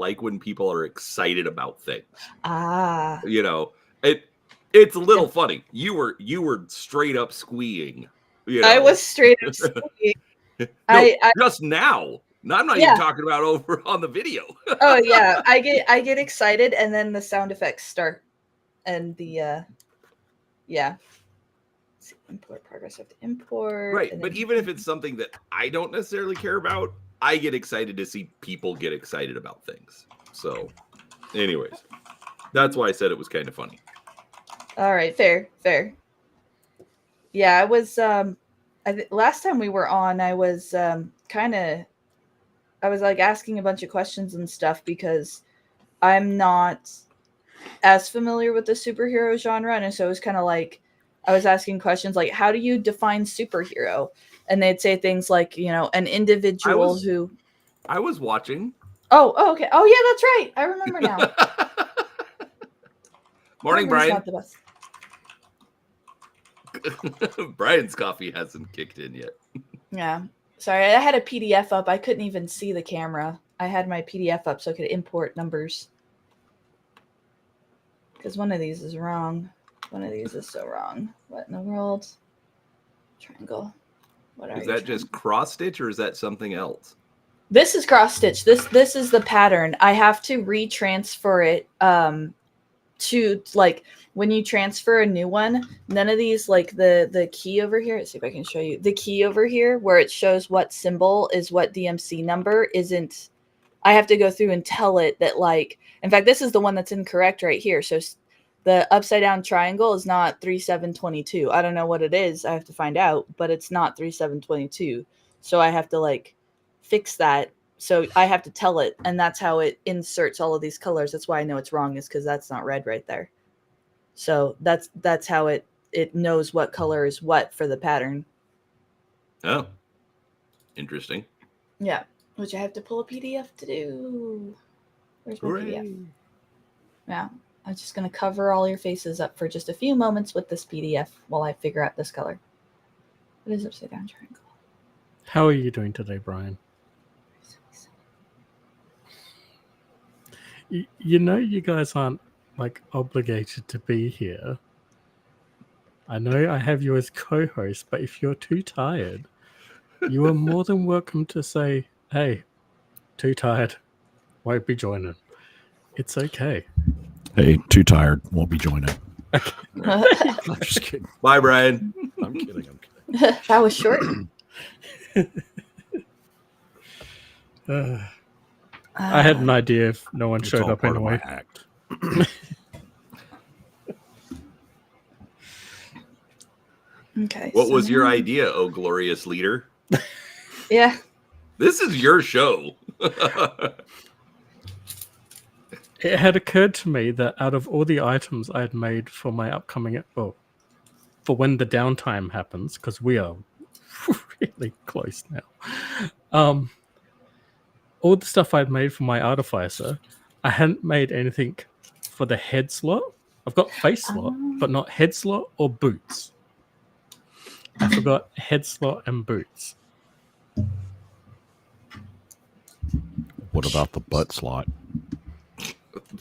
like when people are excited about things. Ah. You know, it's a little funny. You were straight up squeeing. You know? I was straight up squeeing. No, just now. No, I'm not even Yeah. talking about over on the video. Oh yeah, I get excited, and then the sound effects start, and the yeah. Let's see, import progress. I have to import. Right, and but then- even if it's something that I don't necessarily care about, I get excited to see people get excited about things. So, anyways, that's why I said it was kind of funny. All right, fair. Yeah, I was last time we were on, I was I was like asking a bunch of questions and stuff because I'm not as familiar with the superhero genre, and so it was kind of like I was asking questions like, how do you define superhero? And they'd say things like, you know, an individual who I was watching. Oh, okay. Oh yeah, that's right. I remember now. Morning, Brian. Not the best. Brian's coffee hasn't kicked in yet. Yeah. Sorry, I had a PDF up. I couldn't even see the camera. I had my PDF up so I could import numbers. Because one of these is wrong. One of these is so wrong. What in the world? Triangle. What is that just cross stitch or is that something else? This is cross stitch. This is the pattern. I have to retransfer it to, like, when you transfer a new one, none of these, like the key over here, let's see if I can show you the key over here where it shows what symbol is what DMC number isn't. I have to go through and tell it that, like, in fact, this is the one that's incorrect right here. So the upside down triangle is not 3722. I don't know what it is. I have to find out, but it's not 3722. So I have to, like, fix that. So I have to tell it, and that's how it inserts all of these colors. That's why I know it's wrong, is because that's not red right there. So that's how it knows what color is what for the pattern. Oh, interesting. Yeah, which I have to pull a PDF to do. Where's my PDF? Yeah, I'm just going to cover all your faces up for just a few moments with this PDF while I figure out this color. What is upside down triangle? How are you doing today, Brian? You know, you guys aren't, like, obligated to be here. I know I have you as co-host, but if you're too tired, you are more than welcome to say, hey, too tired, won't be joining. It's okay. Hey, too tired, won't be joining. I'm just kidding. Bye, Brian. I'm kidding. That was short. I had an idea if no one showed up part anyway. Of my act. Okay. What was your idea, oh glorious leader? Yeah. This is your show. It had occurred to me that out of all the items I had made for my upcoming, well, for when the downtime happens, because we are really close now. All the stuff I'd made for my artificer, I hadn't made anything for the head slot. I've got face slot, but not head slot or boots. I forgot head slot and boots. What about the butt slot?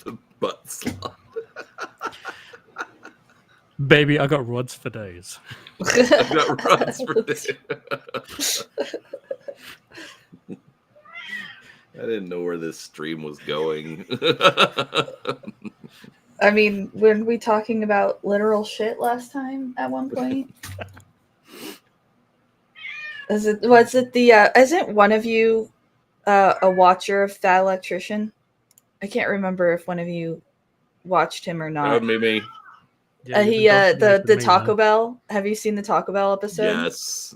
The butt slot. Baby, I got rods for days. I got rods for days. I didn't know where this stream was going. I mean, weren't we talking about literal shit last time at one point? Isn't one of you a watcher of That Electrician? I can't remember if one of you watched him or not. That would be me. Yeah, the Taco Bell. Have you seen the Taco Bell episode? Yes.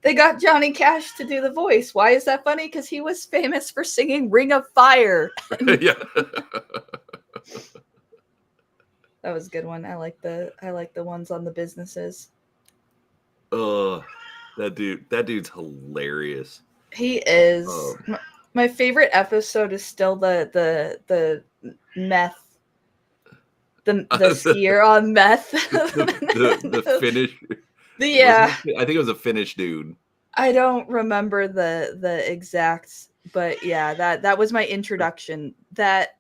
They got Johnny Cash to do the voice. Why is that funny? Because he was famous for singing "Ring of Fire." Yeah. That was a good one. I like the ones on the businesses. That dude's hilarious. He is. My favorite episode is still the meth. The skier on meth. the Finnish. Yeah. I think it was a Finnish dude. I don't remember the exact But yeah, that was my introduction. That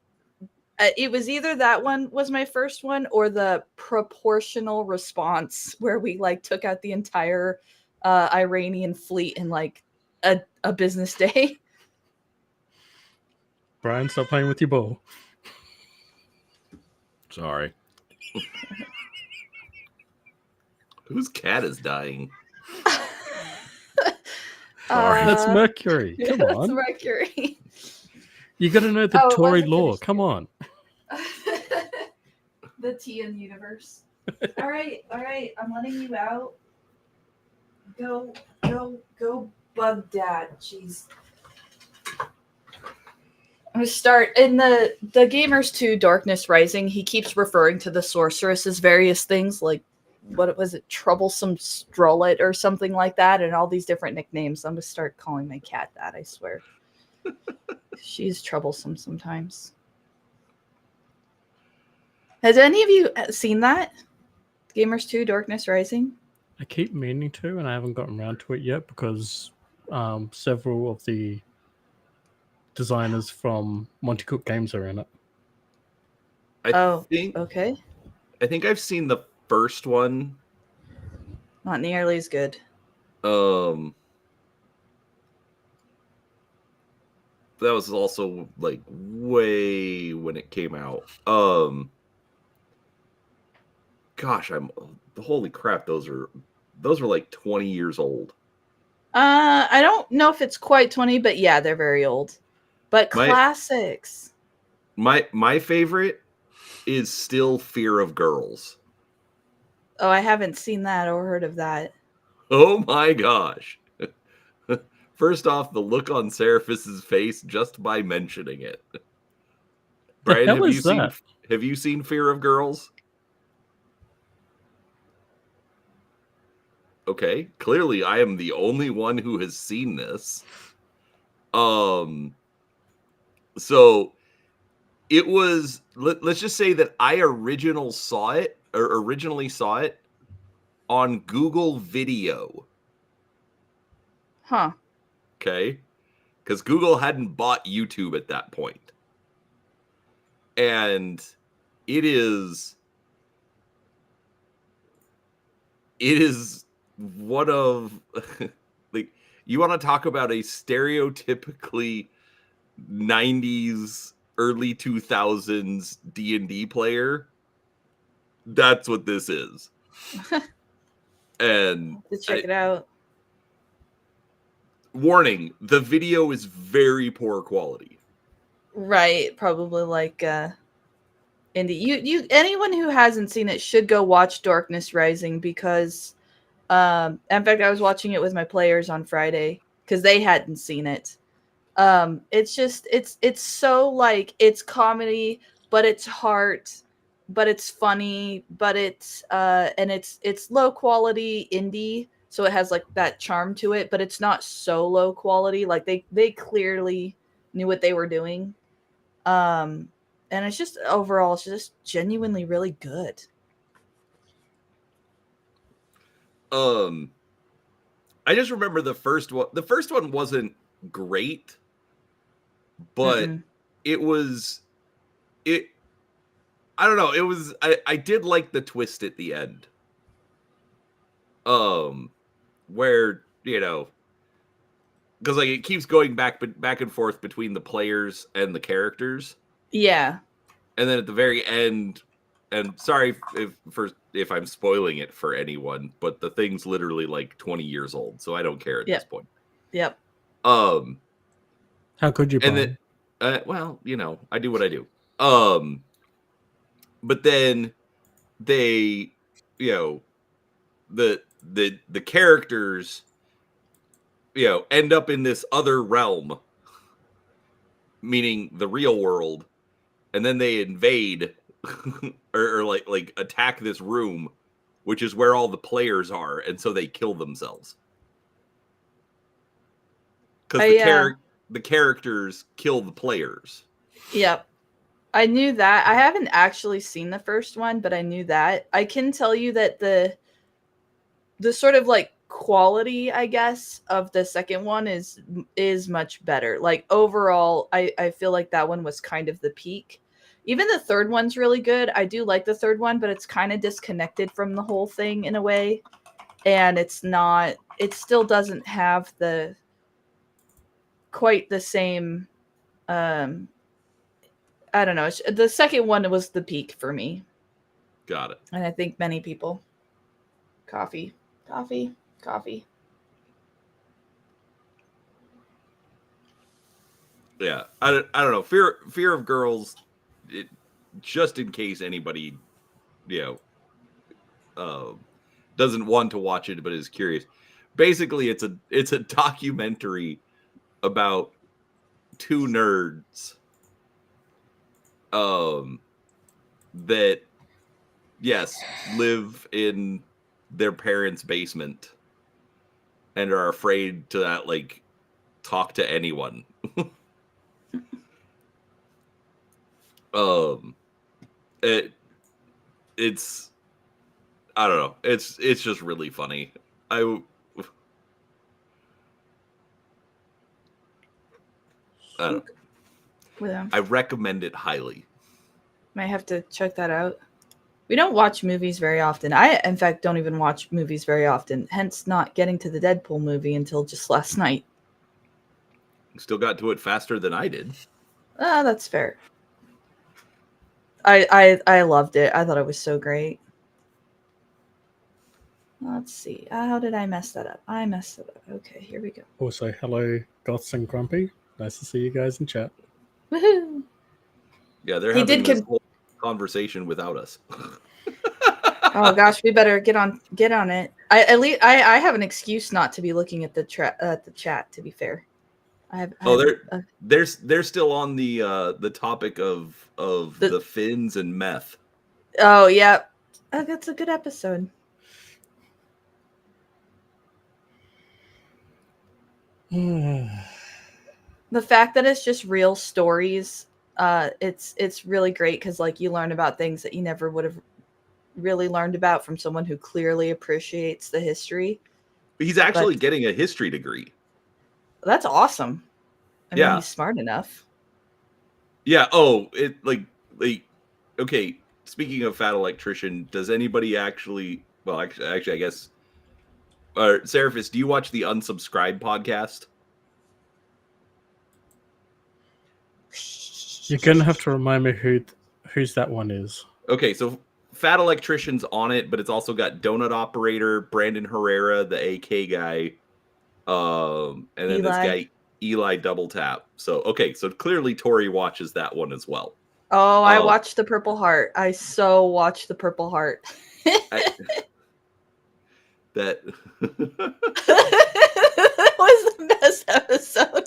it was either that one was my first one or the proportional response where we like took out the entire Iranian fleet in like a business day. Brian, stop playing with your ball. Sorry. Whose cat is dying? Sorry. That's Mercury. Come That's on. Mercury. You got to know the Oh, it Tory wasn't law. finished Come yet. on. The TN universe. All right. I'm letting you out. Go, bug dad. Jeez. I'm gonna start in the Gamers 2 Darkness Rising. He keeps referring to the sorceress as various things, like what was it, troublesome strollet or something like that, and all these different nicknames. I'm gonna start calling my cat that. I swear. She's troublesome sometimes. Has any of you seen that? Gamers 2 Darkness Rising? I keep meaning to, and I haven't gotten around to it yet because several of the designers from Monty Cook Games are in it. I think Okay. I've seen the first one. Not nearly as good. That was also like way when it came out. Gosh, holy crap, those are like 20 years old. I don't know if it's quite 20, but yeah, they're very old. But classics. My favorite is still Fear of Girls. Oh, I haven't seen that or heard of that. Oh my gosh. First off, the look on Seraphis's face just by mentioning it. Brian, hell is that? Have you seen Fear of Girls? Okay, clearly I am the only one who has seen this. So it was, let's just say that I originally saw it on Google Video. Huh. Okay, because Google hadn't bought YouTube at that point, and it is one of like, you want to talk about a stereotypically 90s early 2000s D&D player, that's what this is. And To check it out. Warning, the video is very poor quality. Right, probably like indie. You anyone who hasn't seen it should go watch Darkness Rising because in fact I was watching it with my players on Friday because they hadn't seen it. It's just it's so like it's comedy, but it's heart, but it's funny, but it's and it's low quality indie, so it has like that charm to it, but it's not so low quality. Like they clearly knew what they were doing. And it's just overall it's just genuinely really good. I just remember the first one. The first one wasn't great, but it was it. I don't know. It was. I did like the twist at the end. Where because like it keeps going back and forth between the players and the characters. Yeah. And then at the very end, and sorry if I'm spoiling it for anyone, but the thing's literally like 20 years old, so I don't care at this point. Yep. How could you? And then, well, I do what I do. But then they, the characters, end up in this other realm, meaning the real world, and then they invade or like attack this room, which is where all the players are, and so they kill themselves because the characters kill the players. Yep. I knew that. I haven't actually seen the first one, but I knew that. I can tell you that the sort of like quality, I guess, of the second one is much better. Like overall, I feel like that one was kind of the peak. Even the third one's really good. I do like the third one, but it's kind of disconnected from the whole thing in a way. And it still doesn't have the quite the same I don't know. The second one was the peak for me. Got it. And I think many people. Coffee. Yeah, I don't know. Fear of Girls, just in case anybody, doesn't want to watch it but is curious. Basically, it's a documentary about two nerds, that, yes, live in their parents' basement and are afraid to not talk to anyone. It's I don't know. It's just really funny. I don't know. I recommend it highly. Might have to check that out. We don't watch movies very often. I, in fact, don't even watch movies very often. Hence, not getting to the Deadpool movie until just last night. Still got to it faster than I did. That's fair. I loved it. I thought it was so great. Let's see. How did I mess that up? I messed it up. Okay, here we go. Also, hello, Goths and Grumpy. Nice to see you guys in chat. Woohoo! Yeah, they're having this whole conversation without us. Oh gosh, we better get on it. I have an excuse not to be looking at the chat. To be fair, they're still on the topic of the fins and meth. Oh yeah, that's a good episode. The fact that it's just real stories, it's really great because you learn about things that you never would have really learned about from someone who clearly appreciates the history. He's actually getting a history degree. That's awesome. I mean, he's smart enough. Yeah. Okay. Speaking of Fat Electrician, does anybody actually? Well, actually, I guess. Seraphis, do you watch the Unsubscribe podcast? You're gonna have to remind me whose that one is. Okay, so Fat Electrician's on it, but it's also got Donut Operator, Brandon Herrera, the AK guy, and then Eli. This guy Eli Double Tap. So clearly Tori watches that one as well. Oh, I watched the Purple Heart. I so watched the Purple Heart. That was the best episode.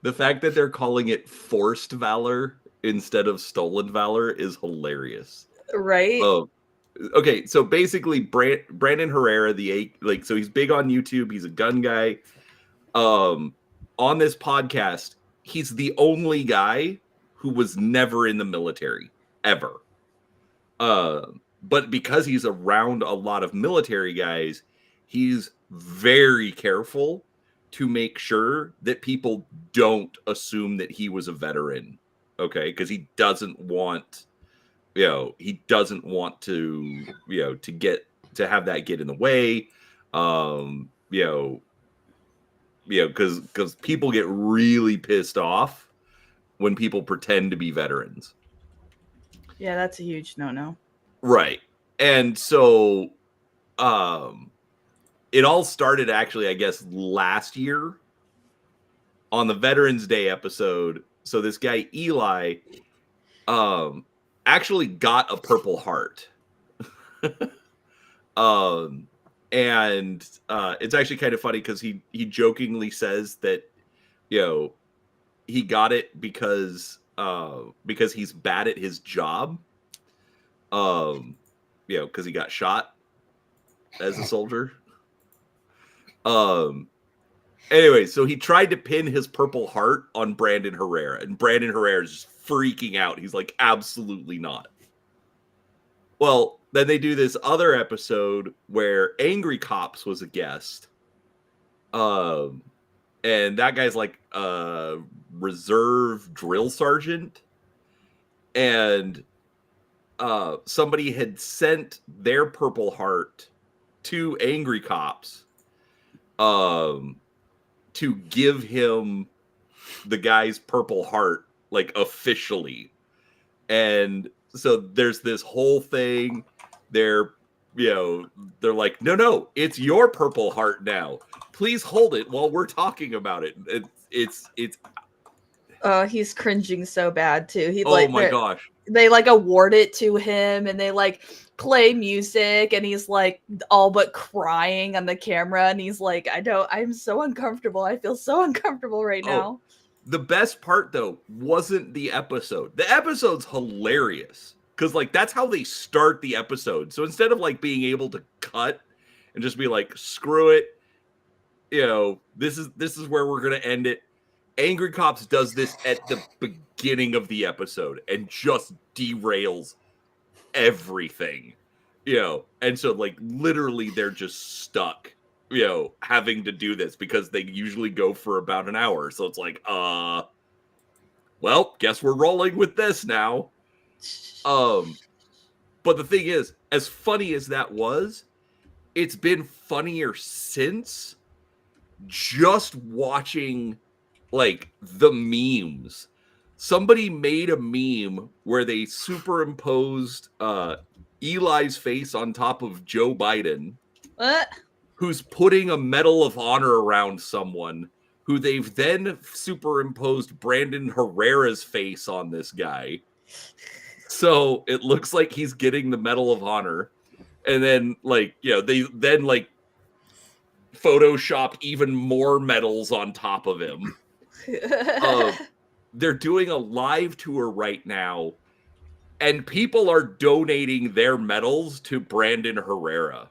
The fact that they're calling it forced valor instead of stolen valor is hilarious. Right? Okay, so basically Brandon Herrera, so he's big on YouTube, he's a gun guy. On this podcast, he's the only guy who was never in the military ever. But because he's around a lot of military guys, he's very careful to make sure that people don't assume that he was a veteran. Okay, because he doesn't want, to have that get in the way. Because people get really pissed off when people pretend to be veterans. Yeah, that's a huge no-no. Right. And so it all started actually, I guess, last year on the Veterans Day episode. So this guy, Eli, actually got a Purple Heart. And it's actually kind of funny because he jokingly says that, he got it because he's bad at his job. Because he got shot as a soldier. Anyway, so he tried to pin his Purple Heart on Brandon Herrera, and Brandon Herrera is just freaking out. He's like, absolutely not. Well, then they do this other episode where Angry Cops was a guest. And that guy's like a reserve drill sergeant. And somebody had sent their Purple Heart to Angry Cops to give him the guy's Purple Heart, like, officially. And so there's this whole thing. They're like, no, it's your Purple Heart now. Please hold it while we're talking about it. It's Oh, he's cringing so bad too. oh my gosh. They like award it to him and they like play music and he's like all but crying on the camera and he's like, I'm so uncomfortable. I feel so uncomfortable right now. The best part though wasn't the episode. The episode's hilarious because like that's how they start the episode. So instead of like being able to cut and just be like, screw it, this is where we're gonna end it. Angry Cops does this at the beginning of the episode and just derails everything, and so like literally they're just stuck, having to do this because they usually go for about an hour. So it's like, well, guess we're rolling with this now. But the thing is, as funny as that was, it's been funnier since just watching like the memes. Somebody made a meme where they superimposed Eli's face on top of Joe Biden, who's putting a Medal of Honor around someone, who they've then superimposed Brandon Herrera's face on this guy. So it looks like he's getting the Medal of Honor. And then like, they then like Photoshop even more medals on top of him. They're doing a live tour right now, and people are donating their medals to Brandon Herrera.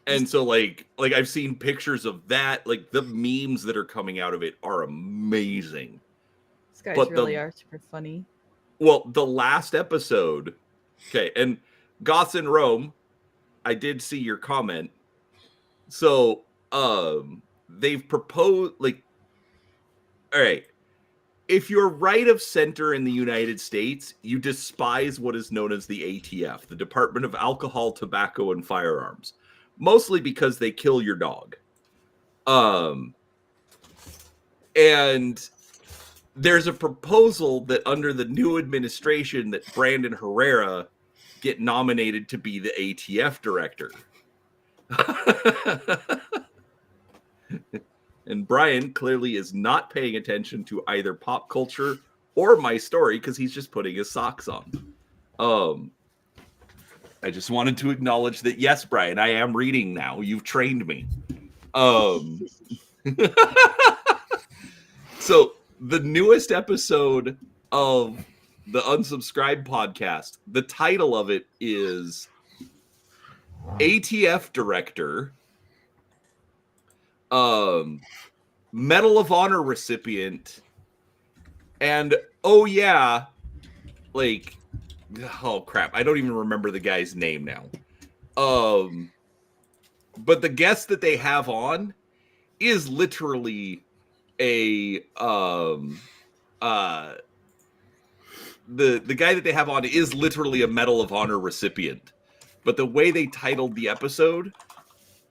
And so, like I've seen pictures of that. Like the memes that are coming out of it are amazing. These guys really are super funny. Well, the last episode, okay, and Goths in Rome, I did see your comment. So, they've proposed like. All right. If you're right of center in the United States, you despise what is known as the ATF, the Department of Alcohol, Tobacco, and Firearms, mostly because they kill your dog. And there's a proposal that under the new administration that Brandon Herrera get nominated to be the ATF director. And Brian clearly is not paying attention to either pop culture or my story because he's just putting his socks on. I just wanted to acknowledge that, yes, Brian, I am reading now. You've trained me. So the newest episode of the Unsubscribed podcast, the title of it is ATF Director, Medal of Honor recipient, and oh crap, I don't even remember the guy's name now. But the guest that they have on is literally the guy that they have on is literally a Medal of Honor recipient. But the way they titled the episode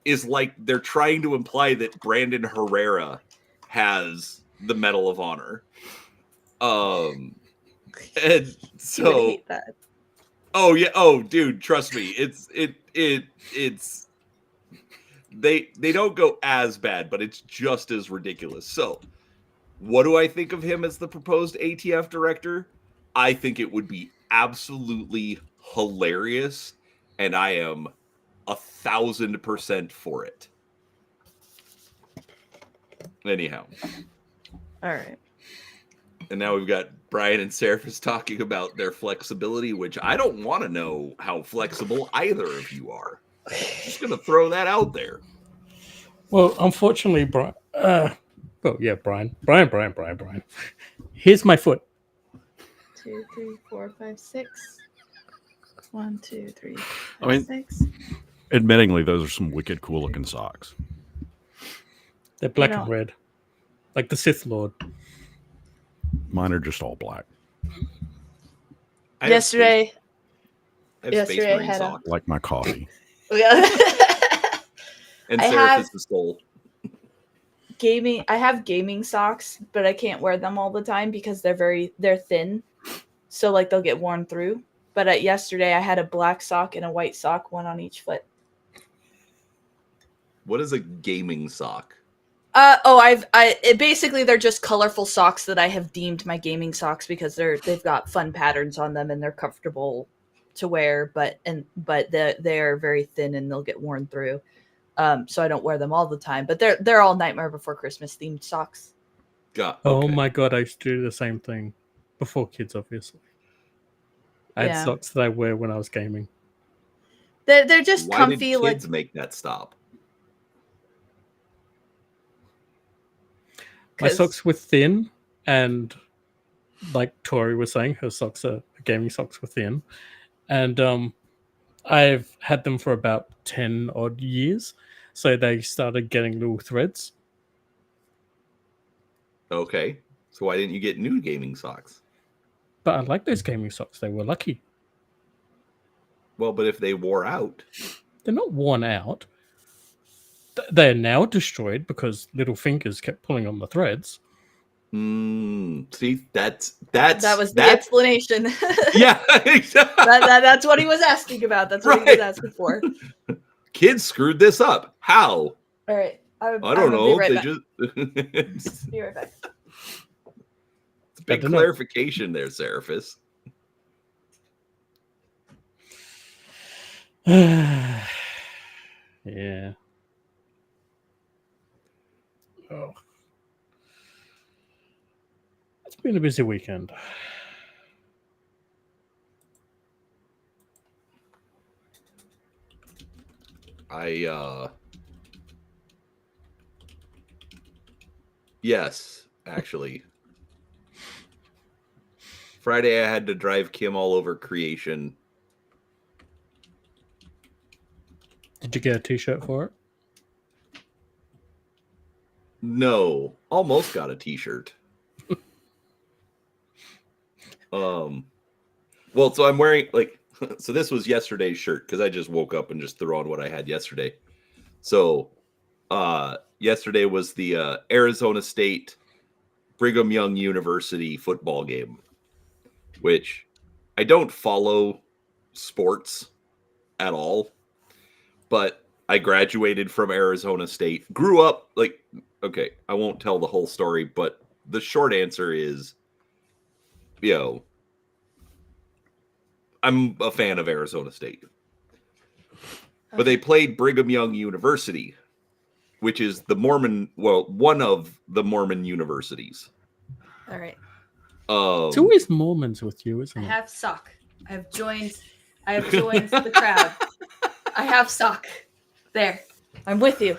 is like they're trying to imply that Brandon Herrera has the Medal of Honor. And so I hate that. Oh yeah, oh dude, trust me. It's they don't go as bad, but it's just as ridiculous. So, what do I think of him as the proposed ATF director? I think it would be absolutely hilarious, and I am 1,000% for it. Anyhow. All right. And now we've got Brian and Seraphis talking about their flexibility, which I don't want to know how flexible either of you are. Just going to throw that out there. Well, unfortunately, Brian. Brian. Here's my foot. 2, 3, 4, 5, 6. 1, 2, 3, I mean, 6. admittingly, those are some wicked cool looking socks. They're black You and know- red, like the Sith Lord. Mine are just all black, I have Yesterday, I have Space yesterday I Marine had a- socks. like my coffee. And I Seraph have- is the soul. I have gaming socks, but I can't wear them all the time because they're thin, so like they'll get worn through. But yesterday I had a black sock and a white sock, one on each foot. What is a gaming sock? Basically they're just colorful socks that I have deemed my gaming socks because they've got fun patterns on them and they're comfortable to wear, but they're very thin and they'll get worn through. So I don't wear them all the time, but they're all Nightmare Before Christmas themed socks. God, Oh okay. my god, I used to do the same thing before kids, obviously. I had Yeah. socks that I wear when I was gaming. They're just Why comfy. did Like kids make that stop? My 'cause- socks were thin, and like Tori was saying, her gaming socks were thin, and I've had them for about 10 odd years, so they started getting little threads. Okay. So why didn't you get new gaming socks? But I like those gaming socks. They were lucky. Well, but if they wore out, They're not worn out. They're now destroyed because little fingers kept pulling on the threads. see, that's that was the explanation. yeah. That's what he was asking about. That's what he Right. was asking for. Kids screwed this up. How? All right. I don't know. Be right They back. just Be right back. it's a big don't know. clarification there, Seraphis. Yeah. Oh. It's been a busy weekend. Yes, actually. Friday I had to drive Kim all over creation. Did you get a t-shirt for it? No, almost got a t-shirt. Well, so I'm wearing so this was yesterday's shirt because I just woke up and just threw on what I had yesterday. So yesterday was the Arizona State Brigham Young University football game, which I don't follow sports at all, but I graduated from Arizona State, grew up okay, I won't tell the whole story, but the short answer is, I'm a fan of Arizona State. But they played Brigham Young University, which is one of the Mormon universities. All right. It's always Mormons with you, isn't I it? have sock. I have joined the crowd. I have sock. There. I'm with you.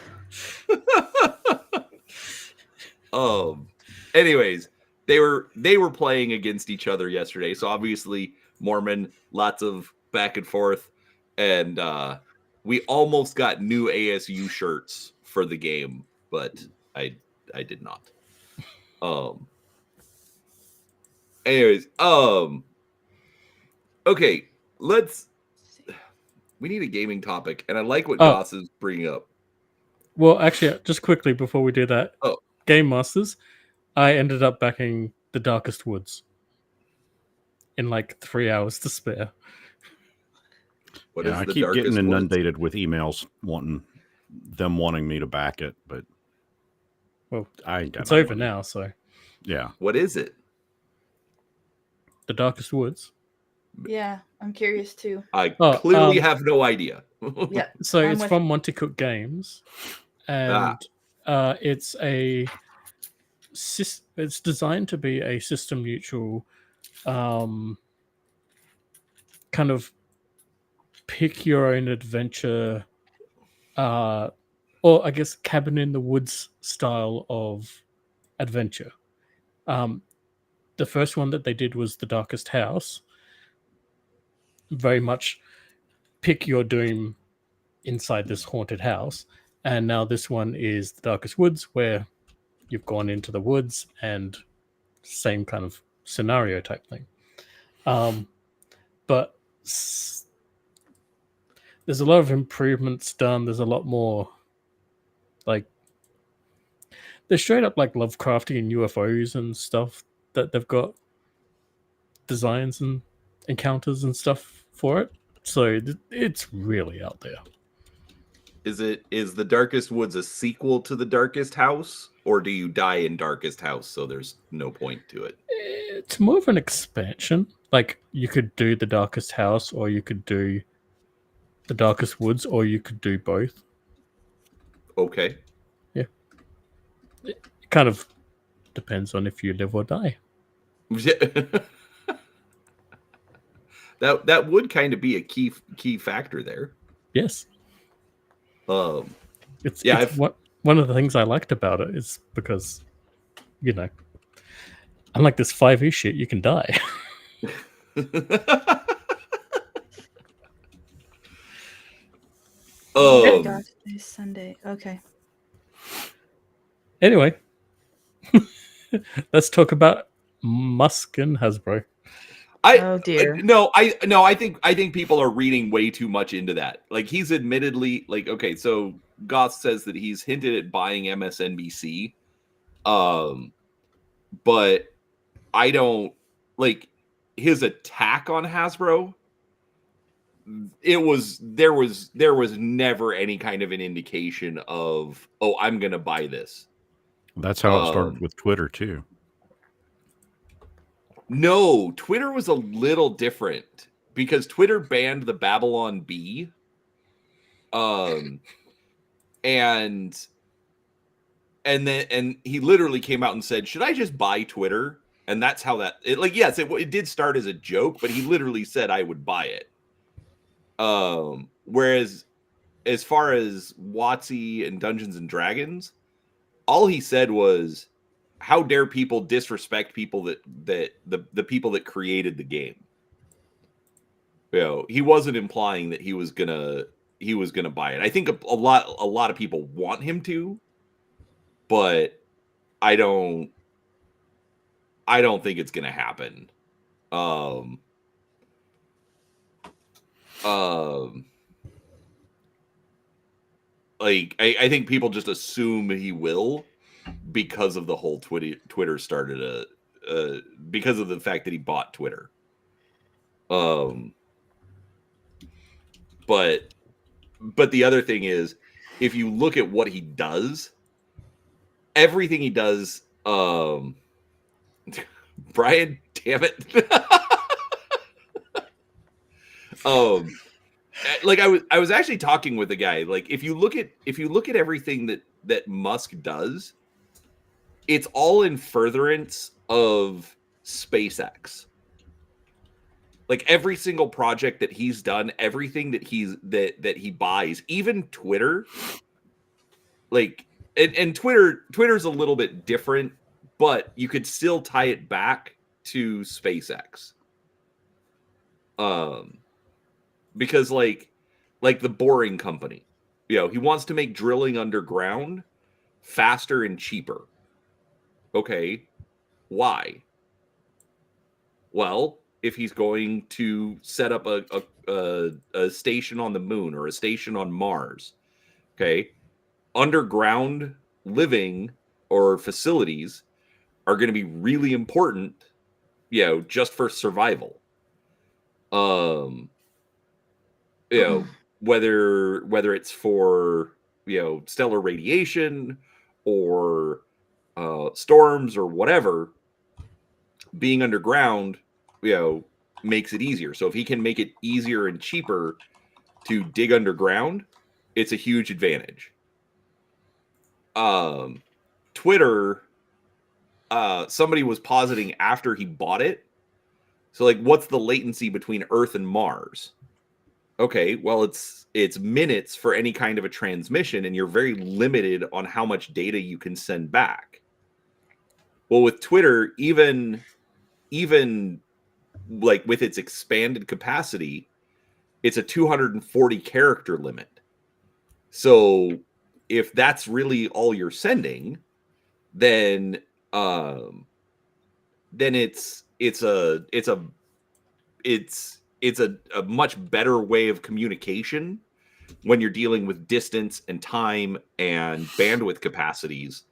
Anyways, they were playing against each other yesterday. So obviously Mormon, lots of back and forth, and we almost got new ASU shirts for the game, but I did not. Anyways, okay, we need a gaming topic, and I like what Goss is bringing up. Well, actually, just quickly before we do that, Game Masters, I ended up backing the Darkest Woods in 3 hours to spare. I keep getting inundated with emails wanting me to back it, but I ain't got it's over now, so yeah. What is it? The Darkest Woods. Yeah, I'm curious too. I clearly have no idea. Yeah. So it's from Monte Cook Games, and it's designed to be a system neutral, kind of pick your own adventure, or I guess cabin in the woods style of adventure. The first one that they did was The Darkest House, very much pick your doom inside this haunted house. And now this one is the Darkest Woods, where you've gone into the woods and same kind of scenario type thing. But there's a lot of improvements done. There's a lot more like they're straight up like Lovecraftian UFOs and stuff that they've got designs and encounters and stuff for it. So it's really out there. Is the Darkest Woods a sequel to the Darkest House, or do you die in Darkest House, so there's no point to it? It's more of an expansion. Like you could do the Darkest House, or you could do the Darkest Woods, or you could do both. Okay. Yeah. It kind of depends on if you live or die. That would kind of be a key factor there. Yes. It's one of the things I liked about it is because, you know, unlike this 5e shit, you can die. Sunday. Okay. Anyway, let's talk about Musk and Hasbro. Oh dear. I think people are reading way too much into that. Like he's admittedly okay, so Goth says that he's hinted at buying MSNBC. But I don't like his attack on Hasbro. There was never any kind of an indication of, oh, I'm gonna buy this. That's how it started with Twitter too. No, Twitter was a little different because Twitter banned the Babylon Bee. And he literally came out and said, "Should I just buy Twitter?" And that's how it did start as a joke, but he literally said I would buy it. Whereas as far as WotC and Dungeons and Dragons, all he said was, how dare people disrespect people that the people that created the game. You know, he wasn't implying that he was gonna buy it. I think a lot of people want him to, but I don't think it's gonna happen. I think people just assume he will because of the whole Twitter started because of the fact that he bought Twitter. But the other thing is, if you look at what he does, everything he does, Brian, damn it. I was actually talking with a guy. Like, if you look at everything that Musk does, it's all in furtherance of SpaceX. Like every single project that he's done, everything that he buys, even Twitter. Like, and Twitter's a little bit different, but you could still tie it back to SpaceX. Because like the Boring Company, he wants to make drilling underground faster and cheaper. Okay, why? Well, if he's going to set up a station on the moon or a station on Mars, okay, underground living or facilities are going to be really important, just for survival. Whether it's for stellar radiation or storms or whatever, being underground makes it easier. So if he can make it easier and cheaper to dig underground, it's a huge advantage. Twitter, somebody was positing after he bought it, so like, what's the latency between Earth and Mars? Okay, well, it's minutes for any kind of a transmission, and you're very limited on how much data you can send back. Well, with Twitter, even like with its expanded capacity, it's a 240 character limit. So if that's really all you're sending, then it's a much better way of communication when you're dealing with distance and time and bandwidth capacities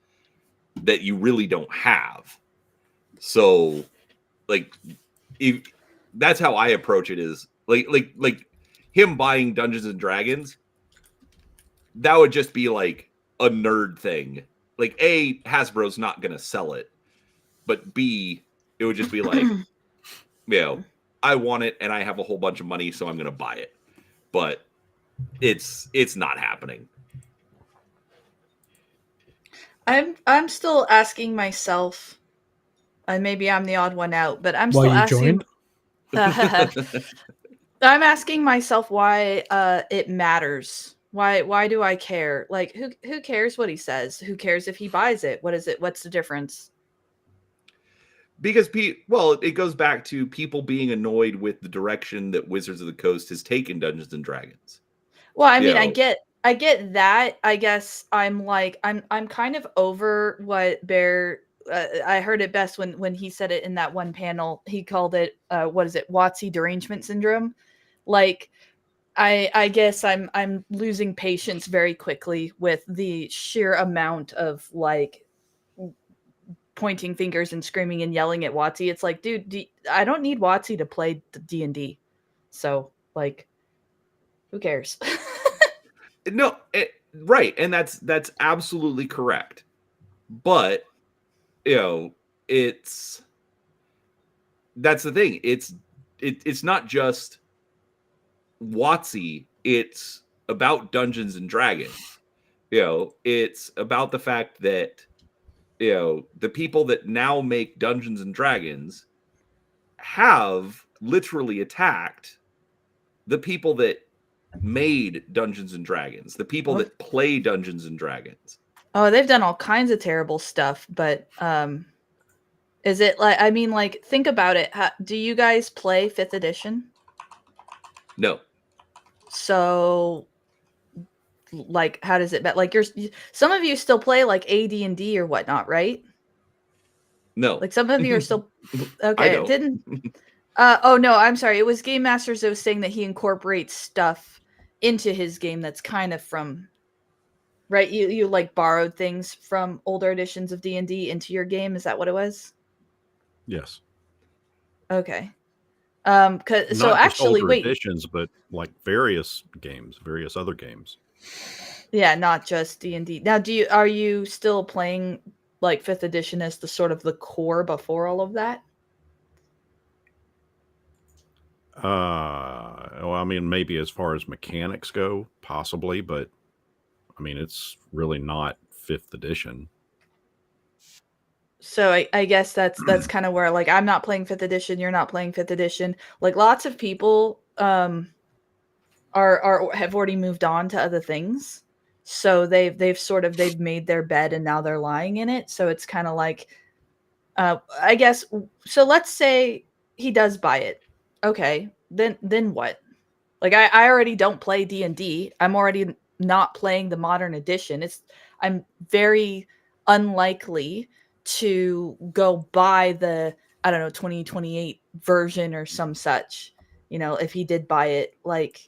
that you really don't have. So like that's how I approach it, is like him buying Dungeons and Dragons, that would just be like a nerd thing. Like A, Hasbro's not gonna sell it, but B, it would just be like, I want it and I have a whole bunch of money, so I'm gonna buy it. But it's not happening. I'm still asking myself, and maybe I'm the odd one out, but I'm Why still you asking. joined? I'm asking myself why it matters. Why do I care? Like who cares what he says? Who cares if he buys it? What is it? What's the difference? Because it goes back to people being annoyed with the direction that Wizards of the Coast has taken Dungeons and Dragons. Well, I mean, I get that. I guess I'm kind of over what Bear. I heard it best when he said it in that one panel. He called it what is it, WotC derangement syndrome? Like, I guess I'm losing patience very quickly with the sheer amount of like pointing fingers and screaming and yelling at WotC. It's like, dude, I don't need WotC to play D&D. So, like, who cares? No, right, and that's absolutely correct. But that's the thing. It's not just WotC. It's about Dungeons and Dragons. It's about the fact that the people that now make Dungeons and Dragons have literally attacked the people that made Dungeons and Dragons, the people that play Dungeons and Dragons. Oh, they've done all kinds of terrible stuff, but is it like, I mean, like, think about it. Do you guys play 5th edition? No. So like, how does it like some of you still play like AD&D or whatnot, right? No. Like some of you are still I okay. don't. Didn't oh no, I'm sorry. It was Game Masters that was saying that he incorporates stuff into his game that's kind of from right. You like borrowed things from older editions of D&D into your game. Is that what it was? Yes. Okay. Not so just actually, older wait. editions, but like various other games. Yeah, not just D&D. Now, are you still playing like 5th edition as the sort of the core before all of that? Well, I mean, maybe as far as mechanics go, possibly, but I mean, it's really not 5th edition. So I guess that's kind of where, like, I'm not playing 5th edition, you're not playing 5th edition. Like, lots of people have already moved on to other things. So they've made their bed and now they're lying in it. So it's kind of like I guess, so let's say he does buy it. Okay, then what? Like, I already don't play D&D. I'm already not playing the modern edition. I'm very unlikely to go buy the, I don't know, 2028 version or some such. If he did buy it, like,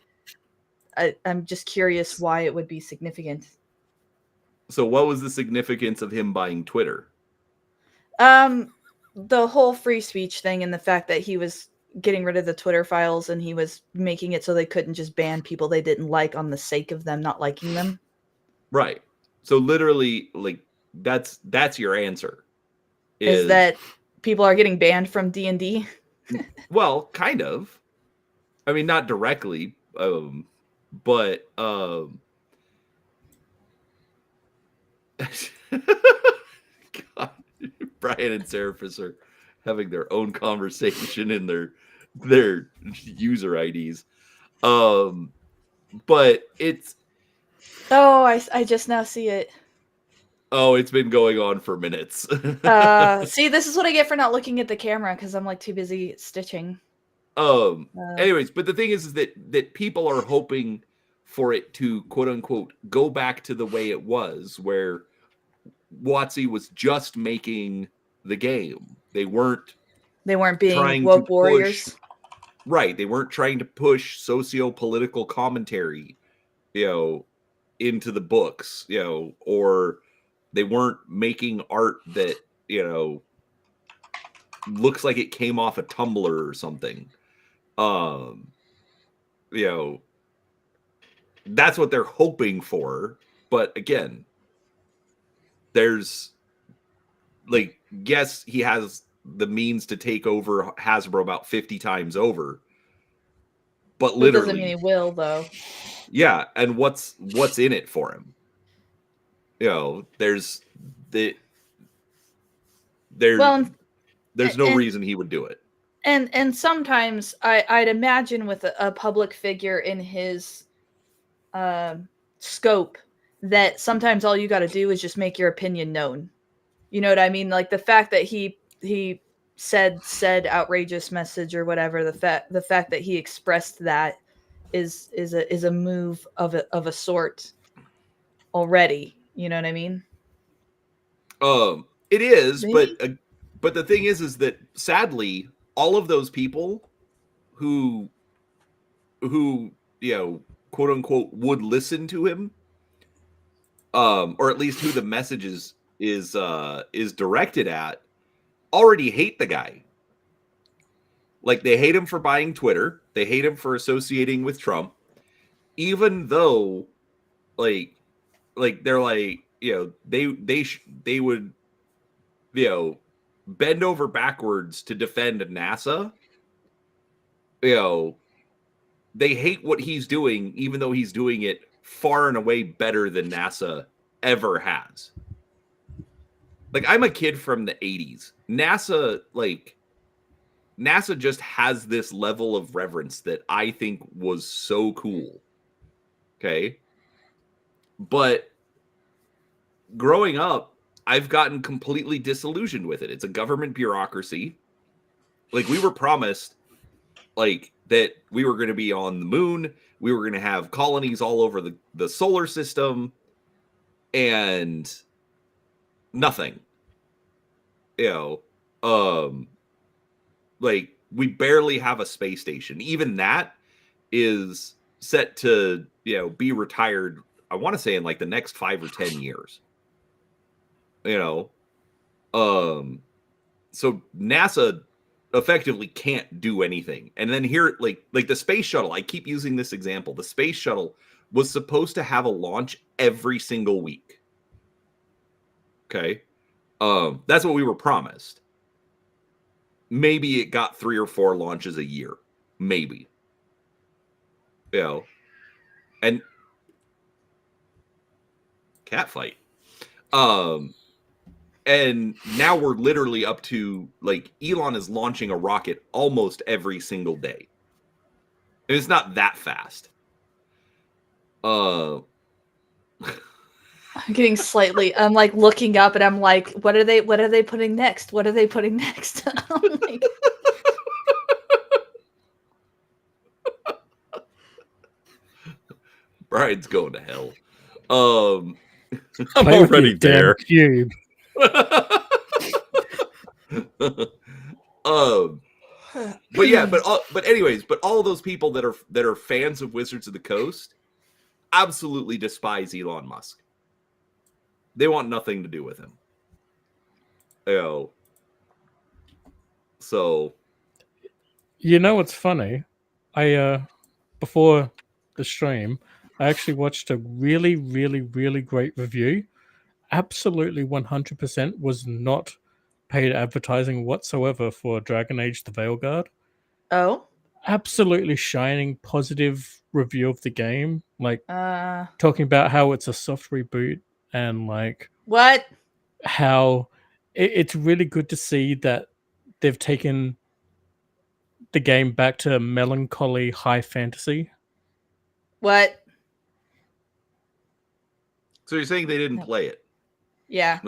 I'm just curious why it would be significant. So what was the significance of him buying Twitter? The whole free speech thing and the fact that he was getting rid of the Twitter files and he was making it so they couldn't just ban people they didn't like on the sake of them not liking them. Right. So literally, like, that's your answer. Is that people are getting banned from D&D? Well, kind of. I mean, not directly, but God, Brian and Seraphis are having their own conversation in their user IDs. But it's I just now see it. Oh, it's been going on for minutes. See, this is what I get for not looking at the camera because I'm like too busy stitching. Anyways, but the thing is that people are hoping for it to quote unquote go back to the way it was, where WotC was just making the game. They weren't being trying woke to warriors. push, right. They weren't trying to push socio-political commentary, into the books, or they weren't making art that, looks like it came off a Tumblr or something. That's what they're hoping for. But again, there's yes, he has the means to take over Hasbro about 50 times over. But That doesn't literally, mean he will, though. Yeah, and what's in it for him? There's no reason he would do it. And sometimes I'd imagine with a public figure in his scope that sometimes all you got to do is just make your opinion known. You know what I mean? Like the fact that he said outrageous message or whatever, the fact that he expressed that is a move of a sort already. You know what I mean? It is, Maybe? but the thing is that sadly, all of those people who quote unquote would listen to him, or at least who the message is directed at, already hate the guy. Like, they hate him for buying Twitter, they hate him for associating with Trump, even though like they're like, they would bend over backwards to defend NASA. They hate what he's doing, even though he's doing it far and away better than NASA ever has. Like, I'm a kid from the 80s. NASA just has this level of reverence that I think was so cool. Okay. But growing up, I've gotten completely disillusioned with it. It's a government bureaucracy. Like, we were promised that we were going to be on the moon. We were going to have colonies all over the solar system, and nothing. We barely have a space station. Even that is set to, be retired, I want to say in the next 5 or 10 years. So NASA effectively can't do anything. And then here, like the space shuttle, I keep using this example. The space shuttle was supposed to have a launch every single week. Okay. That's what we were promised. Maybe it got 3 or 4 launches a year. Maybe. And cat fight. And now we're literally up to, Elon is launching a rocket almost every single day. And it's not that fast. I'm getting slightly. I'm looking up, and I'm like, what are they putting next? What are they putting next? I'm like, Brian's going to hell. I'm already there. Cube. But yeah, but anyways, but all of those people that are fans of Wizards of the Coast absolutely despise Elon Musk. They want nothing to do with him. So, what's funny? I before the stream, I actually watched a really, really, really great review. Absolutely 100% was not paid advertising whatsoever for Dragon Age the Veilguard. oh, Absolutely shining positive review of the game, talking about how it's a soft reboot and what? how it's really good to see that they've taken the game back to melancholy high fantasy. What? So you're saying they didn't play it? Yeah.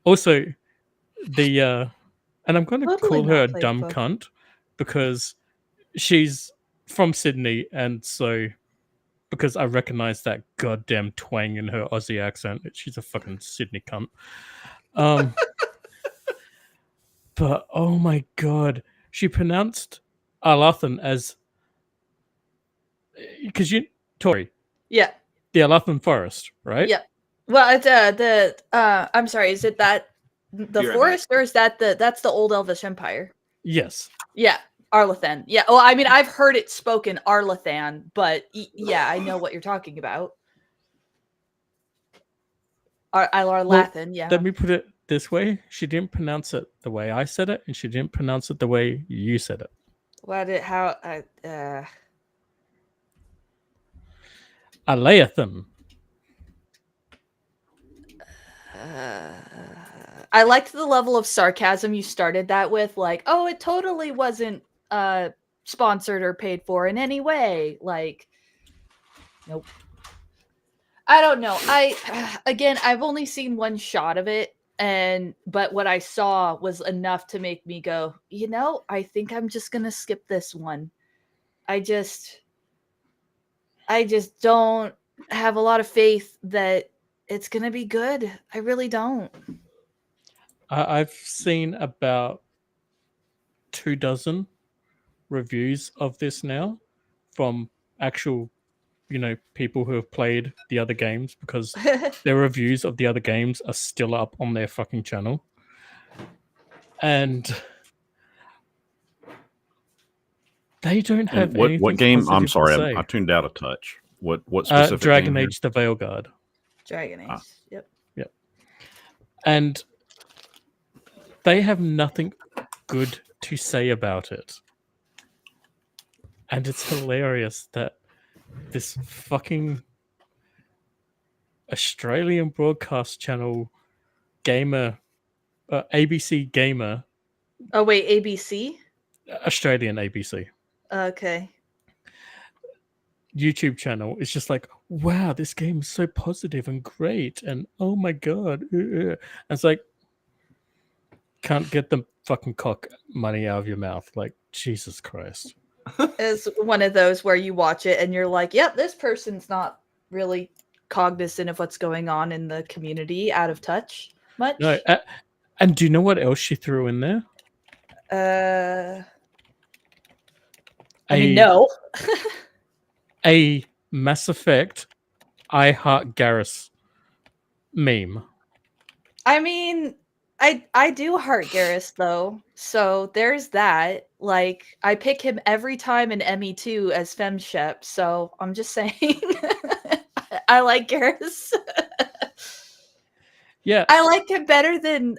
Also, the And I'm going to Totally call her a not dumb playful. cunt because she's from Sydney, and so because I recognize that goddamn twang in her Aussie accent, she's a fucking Sydney cunt. But oh my god, she pronounced Alathan as because Tori, Yeah. the Alathan Forest, right? Yep. Well, it's I'm sorry, is it that the Be right back. forest or is that that's the old Elvish Empire? Yes. Yeah, Arlathan. Yeah. Well, I mean, I've heard it spoken Arlathan, but yeah, I know what you're talking about. Arlathan, yeah. Let me put it this way: she didn't pronounce it the way I said it, and she didn't pronounce it the way you said it. Aleatham. I liked the level of sarcasm you started that with, like, oh, it totally wasn't sponsored or paid for in any way. Like, nope. I don't know. I've only seen one shot of it, but what I saw was enough to make me go, I think I'm just gonna skip this one. I just don't have a lot of faith that it's gonna be good. I really don't. I've seen about 24 reviews of this now from actual, people who have played the other games, because their reviews of the other games are still up on their fucking channel. And they don't have anything. What game? I'm sorry, to say. I tuned out a touch. What specific Dragon game Age: The Veilguard. Dragon Age. Yep. And they have nothing good to say about it. And it's hilarious that this fucking Australian broadcast channel gamer, ABC Gamer. Oh wait, ABC? Australian ABC. Okay. YouTube channel is just like, wow, this game is so positive and great, and oh my god. And it's like, can't get the fucking cock money out of your mouth. Like, Jesus Christ. It's one of those where you watch it and you're like, yep, this person's not really cognizant of what's going on in the community, out of touch much. No, and do you know what else she threw in there? No. A Mass Effect I Heart Garrus meme. I mean, I do heart Garrus though, so there's that. Like, I pick him every time in ME2 as Femshep, so I'm just saying. I like Garrus. Yeah, I like him better than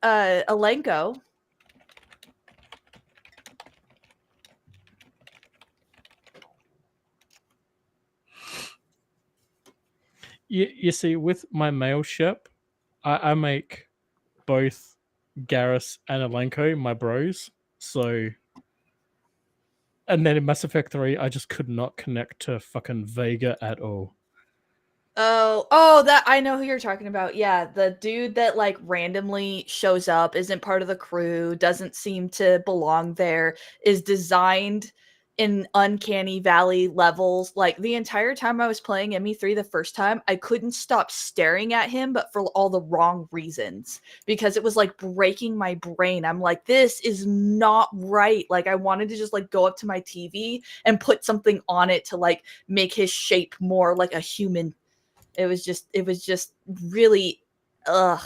Alenko. you see, with my male ship, I make both Garrus and Alenko my bros. So, and then in Mass Effect 3, I just could not connect to fucking Vega at all. Oh, that I know who you're talking about. Yeah, the dude that like randomly shows up, isn't part of the crew, doesn't seem to belong there, is designed in uncanny valley levels. Like, the entire time I was playing ME3 the first time, I couldn't stop staring at him, but for all the wrong reasons, because it was like breaking my brain. I'm like, this is not right. Like, I wanted to just like go up to my TV and put something on it to like make his shape more like a human. It was just really ugh.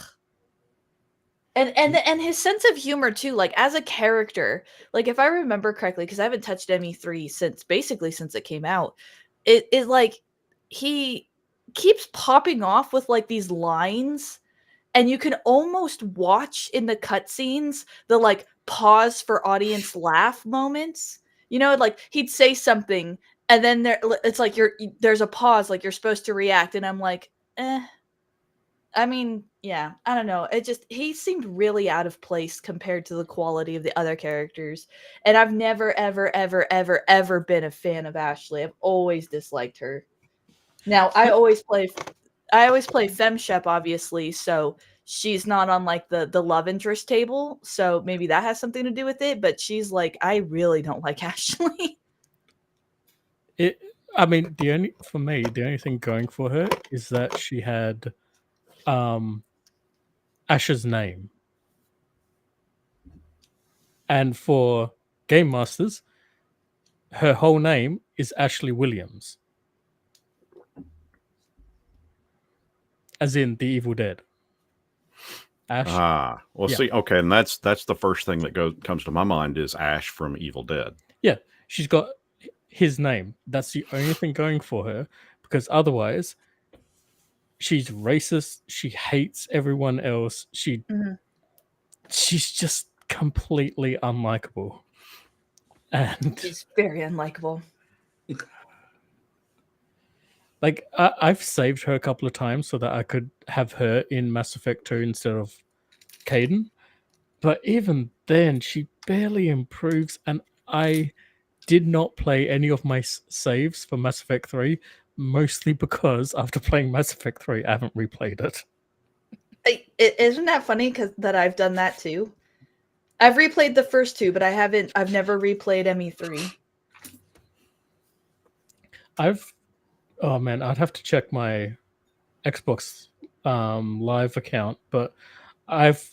And his sense of humor too, like as a character, like if I remember correctly, because I haven't touched ME3 since it came out, it like he keeps popping off with like these lines, and you can almost watch in the cutscenes the like pause for audience laugh moments. Like he'd say something, and then it's like there's a pause, like you're supposed to react, and I'm like, I mean, yeah, I don't know. He seemed really out of place compared to the quality of the other characters. And I've never, ever, ever, ever, ever been a fan of Ashley. I've always disliked her. Now, I always play Femshep, obviously, so she's not on like the love interest table, so maybe that has something to do with it. But she's like, I really don't like Ashley. I mean, the only thing going for her is that she had Ash's name. And for Game Masters, her whole name is Ashley Williams. As in the Evil Dead. Ash. Well, Yeah. see, okay, and that's the first thing that comes to my mind is Ash from Evil Dead. Yeah, she's got his name. That's the only thing going for her, because otherwise, she's racist. She hates everyone else. She's just completely unlikable. And She's very unlikable. like I've saved her a couple of times so that I could have her in Mass Effect 2 instead of Caden. But even then, she barely improves, and I did not play any of my saves for Mass Effect 3, mostly because after playing Mass Effect 3, I haven't replayed it. Isn't that funny? Because that I've done that too. I've replayed the first two, but I've never replayed ME3. Oh man, I'd have to check my Xbox Live account, but I've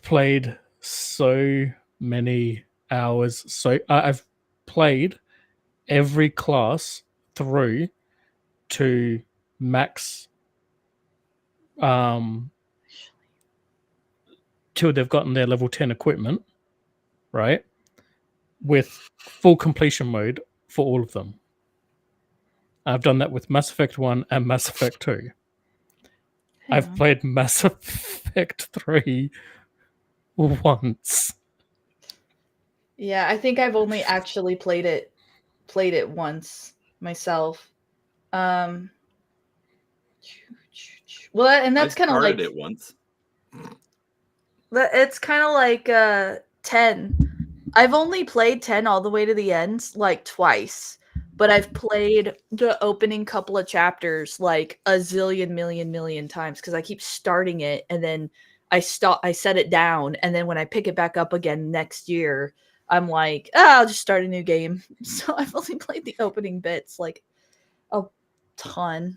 played so many hours. So I've played every class through to max till they've gotten their level 10 equipment, right? With full completion mode for all of them. I've done that with Mass Effect 1 and Mass Effect 2. I've played Mass Effect 3 once. Yeah, I think I've only actually played it once myself. Well, and that's kind of like it once. It's kind of like 10. I've only played 10 all the way to the end like twice, but I've played the opening couple of chapters like a zillion million times because I keep starting it and then I set it down, and then when I pick it back up again next year, I'm like, I'll just start a new game. So I've only played the opening bits like a ton.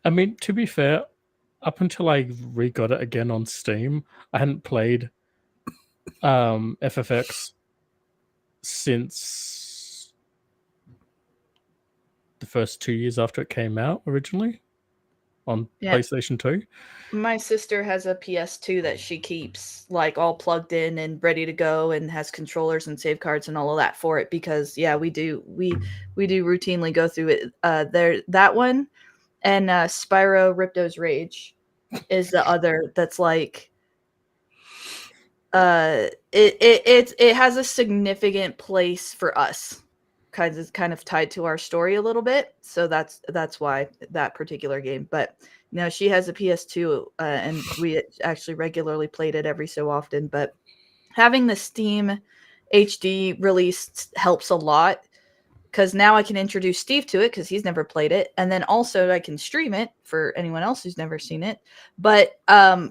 I mean, to be fair, up until I re-got it again on Steam, I hadn't played FFX since the first 2 years after it came out originally on PlayStation 2. My sister has a PS2 that she keeps like all plugged in and ready to go and has controllers and save cards and all of that for it because we do routinely go through it. That one and Spyro Ripto's Rage is the other that's like it has a significant place for us, kind of tied to our story a little bit, so that's why that particular game. But no, she has a PS2 and we actually regularly played it every so often. But having the Steam HD release helps a lot because now I can introduce Steve to it because he's never played it, and then also I can stream it for anyone else who's never seen it. But I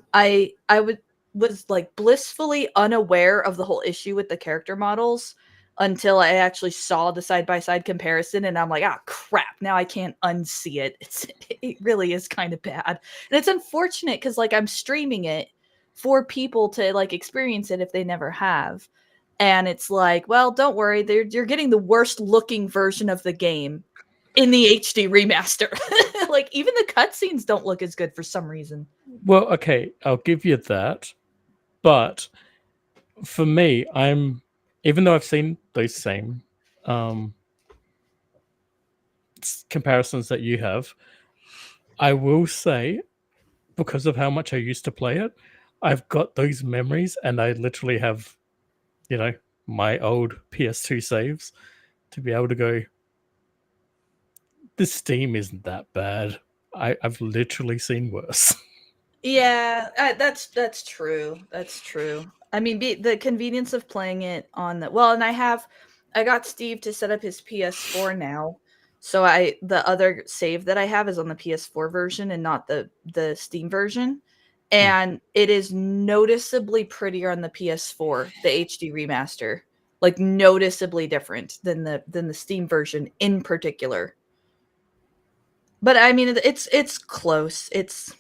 was like blissfully unaware of the whole issue with the character models until I actually saw the side-by-side comparison, and I'm like, crap, now I can't unsee it. It really is kind of bad. And it's unfortunate because like I'm streaming it for people to like experience it if they never have. And it's like, well, don't worry, you're getting the worst looking version of the game in the HD remaster. Like even the cutscenes don't look as good for some reason. Well, okay, I'll give you that. But for me, even though I've seen those same comparisons that you have, I will say, because of how much I used to play it, I've got those memories, and I literally have, my old PS2 saves to be able to go, this Steam isn't that bad. I've literally seen worse. Yeah, that's true. That's true. I mean, the convenience of playing it on and I got Steve to set up his PS4 now, So the other save that I have is on the PS4 version and not the Steam version. And it is noticeably prettier on the PS4, the HD remaster. Like noticeably different than the Steam version in particular. But I mean it's close. It's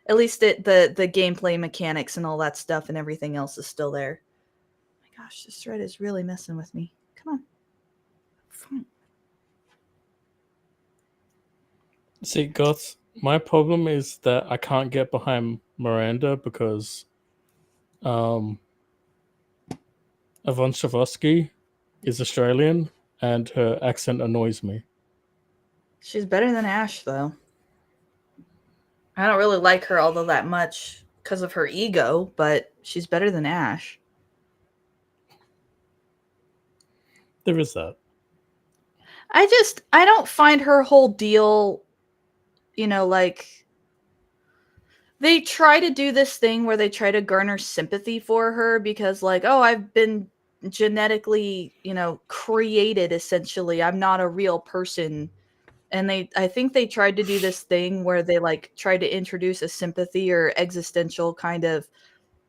at least the gameplay mechanics and all that stuff and everything else is still there. Oh my gosh, this thread is really messing with me. Come on. Fine. See, Goth, my problem is that I can't get behind Miranda because Yvonne Strahovski is Australian and her accent annoys me. She's better than Ash, though. I don't really like her although that much because of her ego, but she's better than Ash. There is that. I don't find her whole deal, like they try to do this thing where they try to garner sympathy for her because like, oh, I've been genetically, created essentially. I'm not a real person. And I think they tried to do this thing where they like tried to introduce a sympathy or existential kind of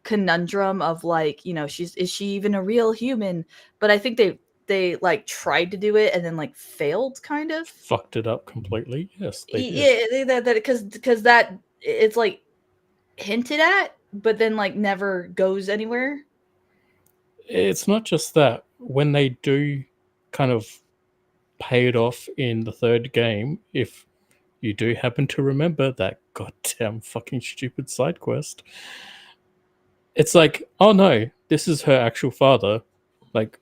conundrum of like, is she even a real human? But I think they like tried to do it and then like failed kind of. Fucked it up completely. Yes, they did. Yeah, that because that it's like hinted at, but then like never goes anywhere. It's not just that. When they do kind of pay it off in the third game, if you do happen to remember that goddamn fucking stupid side quest, it's like, oh no, this is her actual father. Like,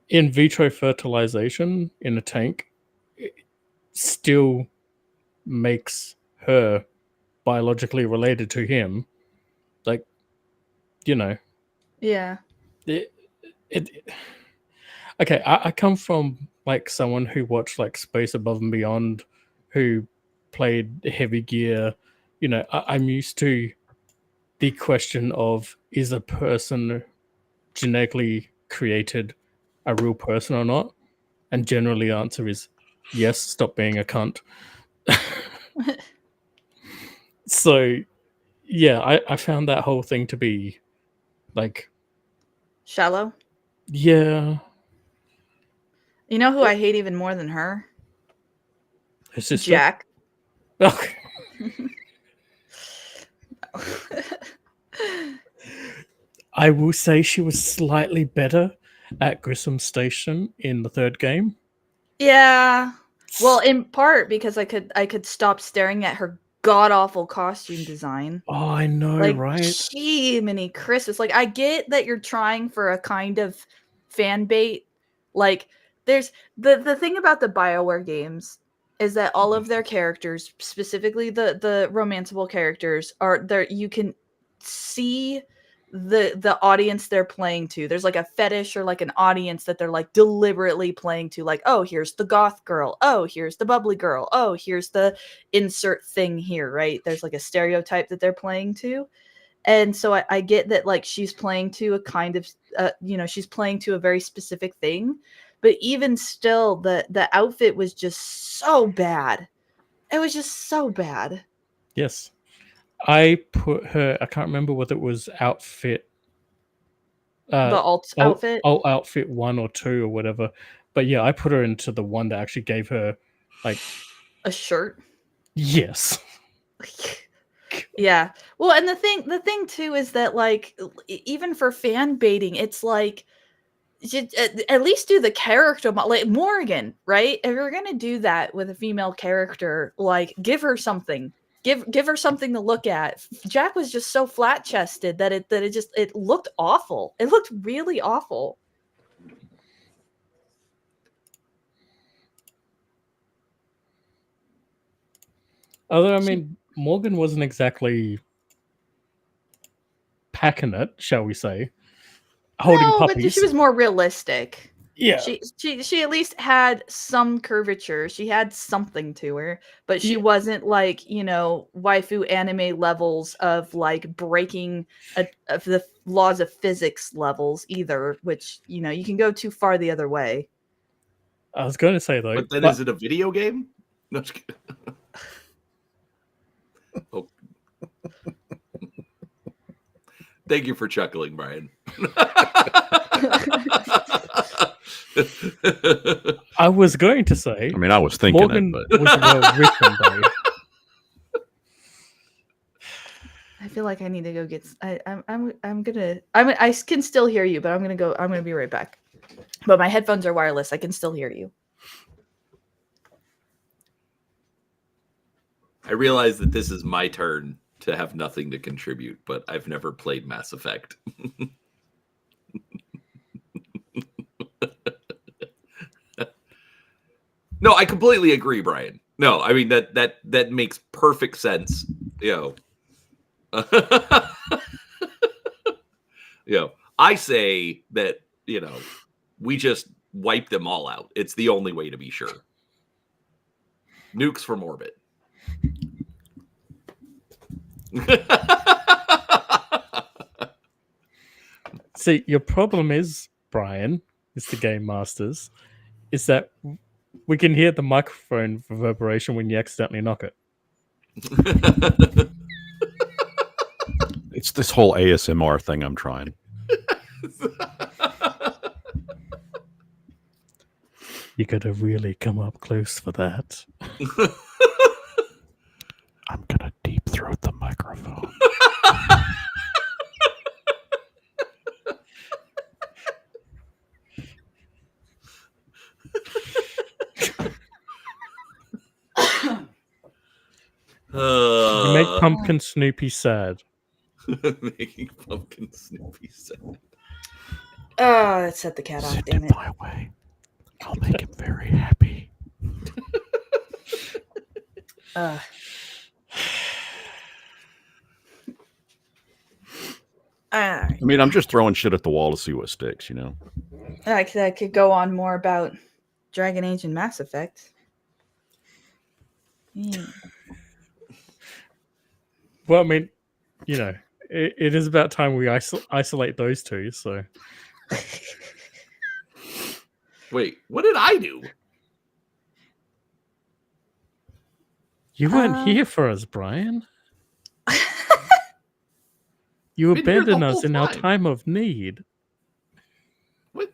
in vitro fertilization in a tank still makes her biologically related to him. Like, Yeah. it okay, I come from like someone who watched like Space Above and Beyond, who played Heavy Gear. I'm used to the question of, is a person genetically created a real person or not? And generally the answer is yes, stop being a cunt. So yeah, I found that whole thing to be like Shallow. Yeah. You know who I hate even more than her? Her sister? Jack. Okay. I will say she was slightly better at Grissom Station in the third game. Yeah. Well, in part because I could stop staring at her god awful costume design. Oh, I know, Like, right? gee, mini Christmas. Like, I get that you're trying for a kind of fan bait. Like, there's the thing about the BioWare games is that all of their characters, specifically the romanceable characters, are there. You can see the audience they're playing to. There's like a fetish or like an audience that they're like deliberately playing to. Like, oh, here's the goth girl. Oh, here's the bubbly girl. Oh, here's the insert thing here, right? There's like a stereotype that they're playing to. And so I get that like she's playing to a kind of she's playing to a very specific thing, but even still the outfit was just so bad. It was just so bad. Yes. I put her, I can't remember whether it was outfit The alt outfit. alt outfit 1 or 2 or whatever. But yeah, I put her into the one that actually gave her like a shirt. Yes. Yeah. Well, and the thing too is that like even for fan baiting, it's like at least do the character like Morgan, right? If you're gonna do that with a female character, like give her something, give her something to look at. Jack was just so flat chested that it looked awful. It looked really awful. Although I mean, Morgan wasn't exactly packing it, shall we say? Holding puppies. But she was more realistic. Yeah. She at least had some curvature. She had something to her, but she wasn't like, waifu anime levels of like breaking of the laws of physics levels either, which, you can go too far the other way. I was going to say though, But then is it a video game? No, just kidding. Oh. Thank you for chuckling, Brian. I was going to say. I mean, I was thinking Morgan it, but was well written though. I feel like I need to go get. I can still hear you, but I'm gonna be right back. But my headphones are wireless. I can still hear you. I realize that this is my turn to have nothing to contribute, but I've never played Mass Effect. No, I completely agree, Brian. No, I mean that makes perfect sense. I say that, we just wipe them all out. It's the only way to be sure. Nukes from orbit. See, your problem is, Brian, is the game masters, is that we can hear the microphone reverberation when you accidentally knock it. it's this whole ASMR thing I'm trying. You gotta really come up close for that. I'm gonna deep throat the microphone. You make Pumpkin Snoopy sad. Making Pumpkin Snoopy sad. Oh, that set the cat off, damn it. My way. I'll make him very happy. I mean, I'm just throwing shit at the wall to see what sticks, I could go on more about Dragon Age and Mass Effect. Yeah. Well, I mean, it is about time we isolate those two, so. Wait, what did I do? You weren't here for us, Brian. You abandoned us in our time of need. What?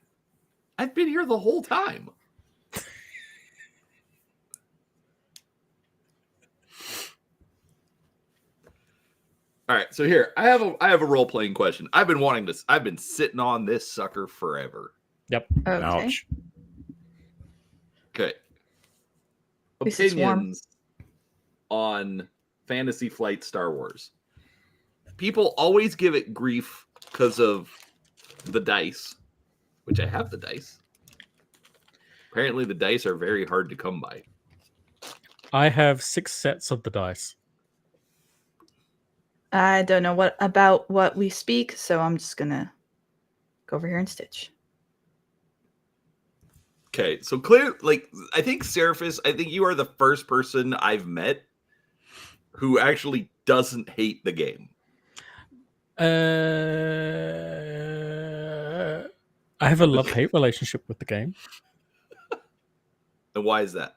I've been here the whole time. All right, so here I have a role playing question. I've been wanting this. I've been sitting on this sucker forever. Yep. Okay. Ouch. Okay. At least it's warm. Opinions on Fantasy Flight Star Wars. People always give it grief because of the dice, which I have the dice. Apparently, the dice are very hard to come by. I have 6 sets of the dice. I don't know what we speak, so I'm just gonna go over here and stitch. Okay, so I think Seraphis, I think you are the first person I've met who actually doesn't hate the game. I have a love-hate relationship with the game. And why is that?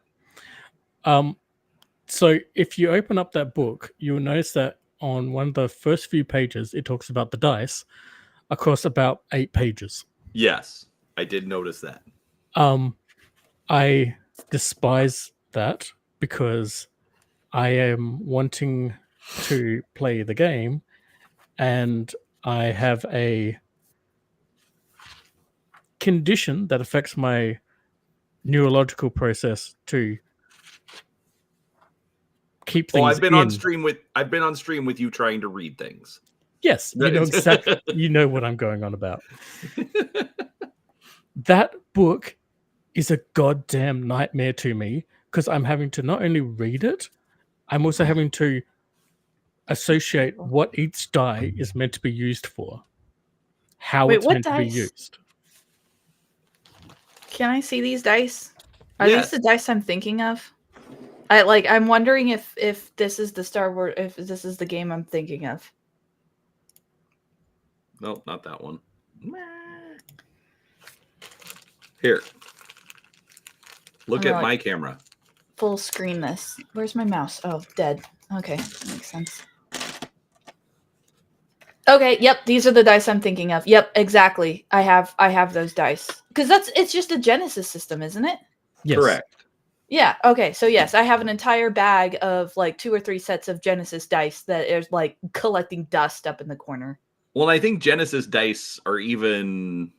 So if you open up that book, you'll notice that on one of the first few pages, it talks about the dice across about 8 pages. Yes, I did notice that. I despise that because I am wanting to play the game and I have a condition that affects my neurological process to keep things. I've been on stream with you trying to read things. Yes, you know exactly. You know what I'm going on about. That book is a goddamn nightmare to me because I'm having to not only read it, I'm also having to associate what each die is meant to be used for, how it's meant to be used. Can I see these dice? Are these the dice I'm thinking of? I'm wondering if this is the Star Wars, if this is the game I'm thinking of. No, not that one. Here. Look I'm at gonna, my like, camera. full screen this. Where's my mouse? Oh, dead. Okay, that makes sense. Okay, yep, these are the dice I'm thinking of. Yep, exactly. I have those dice. Because it's just a Genesis system, isn't it? Yes. Correct. Yeah, okay. So yes, I have an entire bag of like 2 or 3 sets of Genesis dice that is like collecting dust up in the corner. Well, I think Genesis dice are even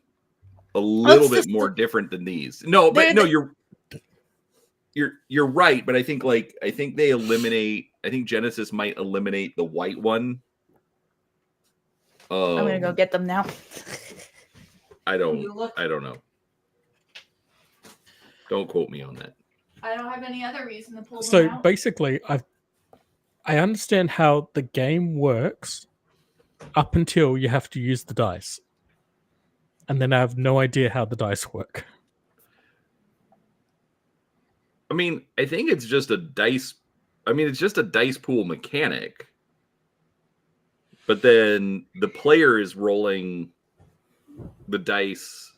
a little bit more different than these. No, but no, you're right, but I think they eliminate. I think Genesis might eliminate the white one. I'm gonna go get them now. I don't know. Don't quote me on that. I don't have any other reason to pull them So out. basically, I understand how the game works up until you have to use the dice, and then I have no idea how the dice work. I mean, I think it's just a dice. I mean, it's just a dice pool mechanic. But then the player is rolling the dice,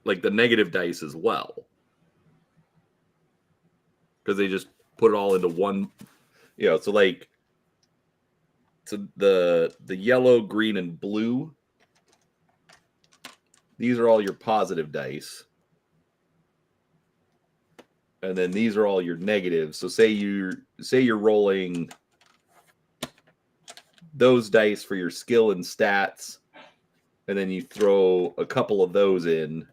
like the negative dice as well. Because they just put it all into one, so like the yellow, green, and blue. These are all your positive dice. And then these are all your negatives. So say you're rolling those dice for your skill and stats, and then you throw a couple of those in.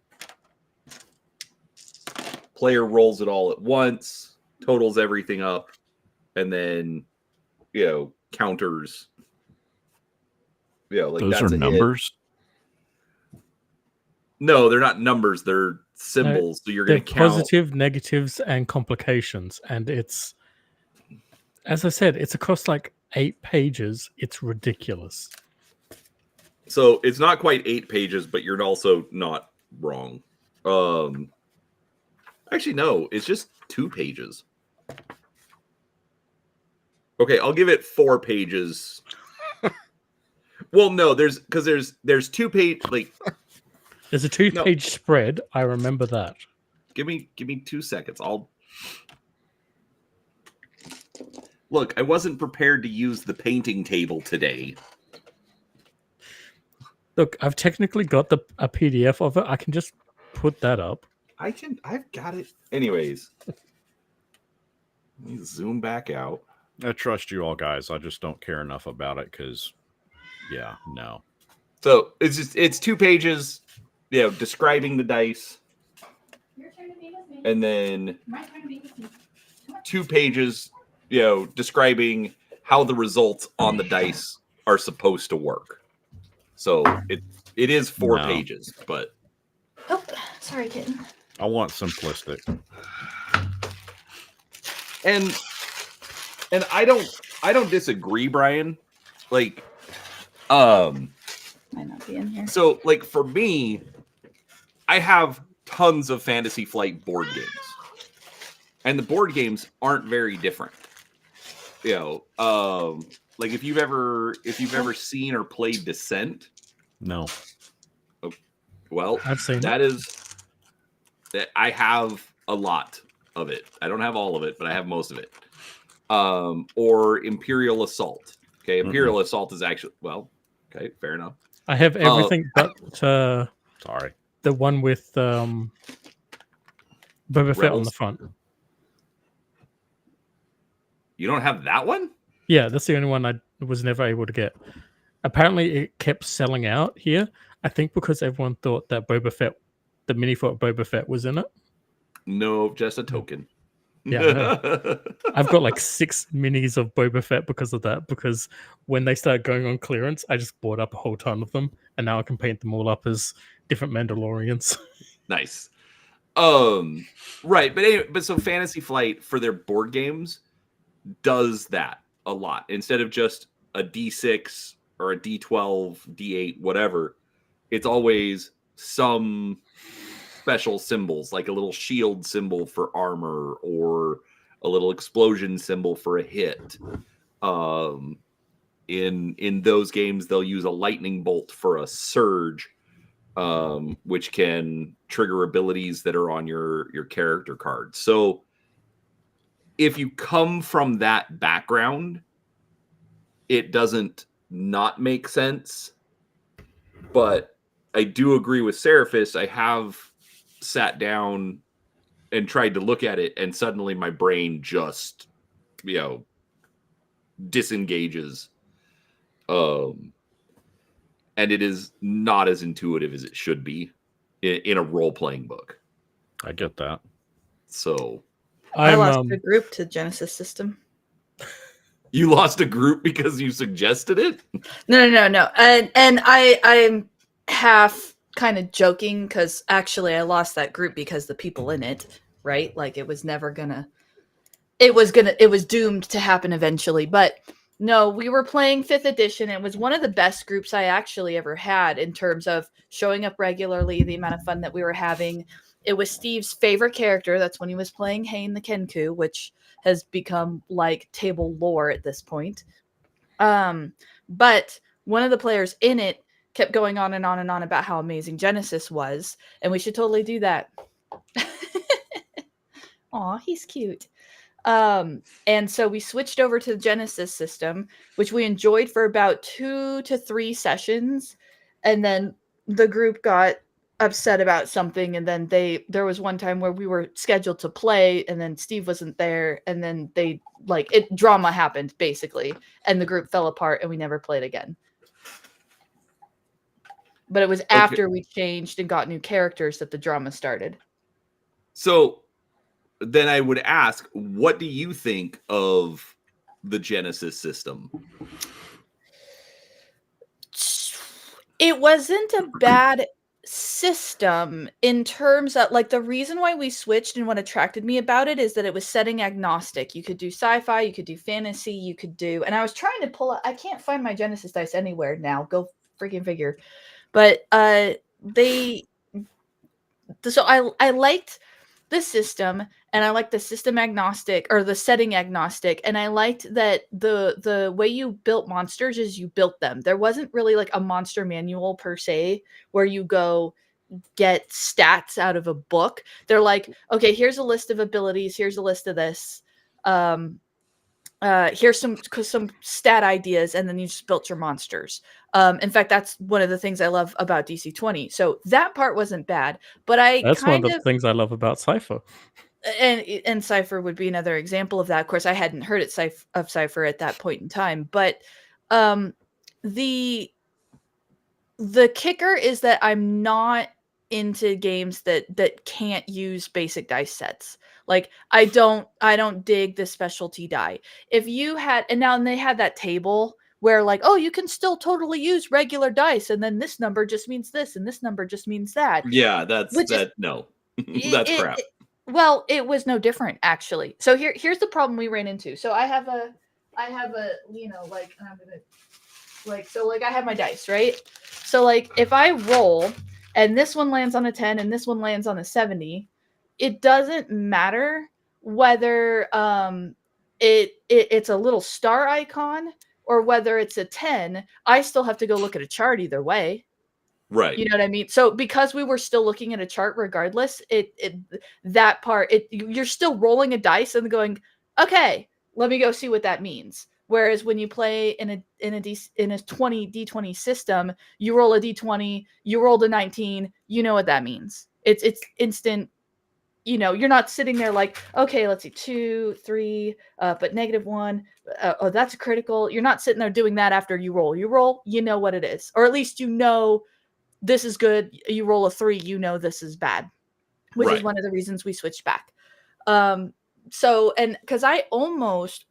Player rolls it all at once, totals everything up, and then counters. Like those that's are numbers. No, they're not numbers. They're symbols. So you're going to count positive, negatives, and complications. And it's, as I said, it's across like 8 pages. It's ridiculous. So it's not quite 8 pages, but you're also not wrong. Actually, no, it's just 2 pages. Okay, I'll give it 4 pages. Well, no, there's 2 page like. There's a 2-page spread. I remember that. Give me 2 seconds. Look, I wasn't prepared to use the painting table today. Look, I've technically got a PDF of it. I can just put that up. I've got it. Anyways. Let me zoom back out. I trust you all, guys. I just don't care enough about it because, no. So it's 2 pages, describing the dice. And then 2 pages, describing how the results on the dice are supposed to work. So it is 4 pages, but. Oh, sorry, kitten. I want simplistic. And I don't disagree, Brian. Like, might not be in here. So, like, for me, I have tons of Fantasy Flight board games, and the board games aren't very different. Like if you've ever seen or played Descent. No. Well, I've seen that. I have a lot of it. I don't have all of it, but I have most of it. Or Imperial Assault. Okay, Imperial Assault is actually okay, fair enough. I have everything but sorry, the one with Boba Fett on the front. You don't have that one? Yeah, that's the only one I was never able to get. Apparently, it kept selling out here. I think because everyone thought that Boba Fett, the mini for Boba Fett, was in it. No, just a token. Yeah, I've got like 6 minis of Boba Fett because of that. Because when they started going on clearance, I just bought up a whole ton of them, and now I can paint them all up as different Mandalorians. Nice. Right, but anyway, so Fantasy Flight for their board games does that a lot. Instead of just a D6 or a D12, D8, whatever, it's always some special symbols, like a little shield symbol for armor or a little explosion symbol for a hit. In those games, they'll use a lightning bolt for a surge, which can trigger abilities that are on your character card. So if you come from that background, it doesn't not make sense. But I do agree with Seraphis. I have sat down and tried to look at it, and suddenly my brain just, disengages. And it is not as intuitive as it should be in a role-playing book. I get that. So I lost a group to Genesis system. you lost a group because you suggested it? No. And I'm half kind of joking because actually I lost that group because the people in it, right? Like it was doomed to happen eventually. But no, we were playing 5th edition. It was one of the best groups I actually ever had in terms of showing up regularly, the amount of fun that we were having. It was Steve's favorite character. That's when he was playing Hain the Kenku, which has become like table lore at this point. But one of the players in it kept going on and on and on about how amazing Genesis was, and we should totally do that. Aw, he's cute. And so we switched over to the Genesis system, which we enjoyed for about 2 to 3 sessions, and then the group got upset about something, and then there was one time where we were scheduled to play, and then Steve wasn't there, and then drama happened basically, and the group fell apart, and we never played again. But it was after we changed and got new characters that the drama started. So then I would ask, what do you think of the Genesis system? It wasn't a bad system in terms of like the reason why we switched and what attracted me about it is that it was setting agnostic. You could do sci-fi, you could do fantasy, you could do, and I was trying to pull up, I can't find my Genesis dice anywhere now. Go freaking figure. But I liked the system, and I liked the system agnostic or the setting agnostic, and I liked that the way you built monsters is you built them. There wasn't really like a monster manual per se where you go get stats out of a book. They're like, okay, here's a list of abilities, here's a list of this. Here's some stat ideas, and then you just built your monsters. In fact, that's one of the things I love about DC-20. So that part wasn't bad, but that's one of the things I love about Cypher. And Cypher would be another example of that. Of course, I hadn't heard of Cypher at that point in time, but the kicker is that I'm not into games that can't use basic dice sets. Like I don't dig the specialty die. If you had, and they had that table where like, oh, you can still totally use regular dice, and then this number just means this, and this number just means that. Yeah, that's crap. Well, it was no different actually. So here's the problem we ran into. So I have a like, and I'm gonna like, so like I have my dice, right? So like if I roll and this one lands on a 10 and this one lands on a 70, it doesn't matter whether it's a little star icon or whether it's a 10. I still have to go look at a chart either way. Right. You know what I mean? So because we were still looking at a chart regardless, you're still rolling a dice and going, okay, let me go see what that means. Whereas when you play in a 20 D20 system, you roll a D20, you rolled a 19, you know what that means. It's instant. You know, you're not sitting there like, okay, let's see, 2, 3, but -1. Oh, that's a critical. You're not sitting there doing that after you roll. You roll, you know what it is, or at least you know this is good. You roll a 3, you know this is bad, which is one of the reasons we switched back. So, and because I almost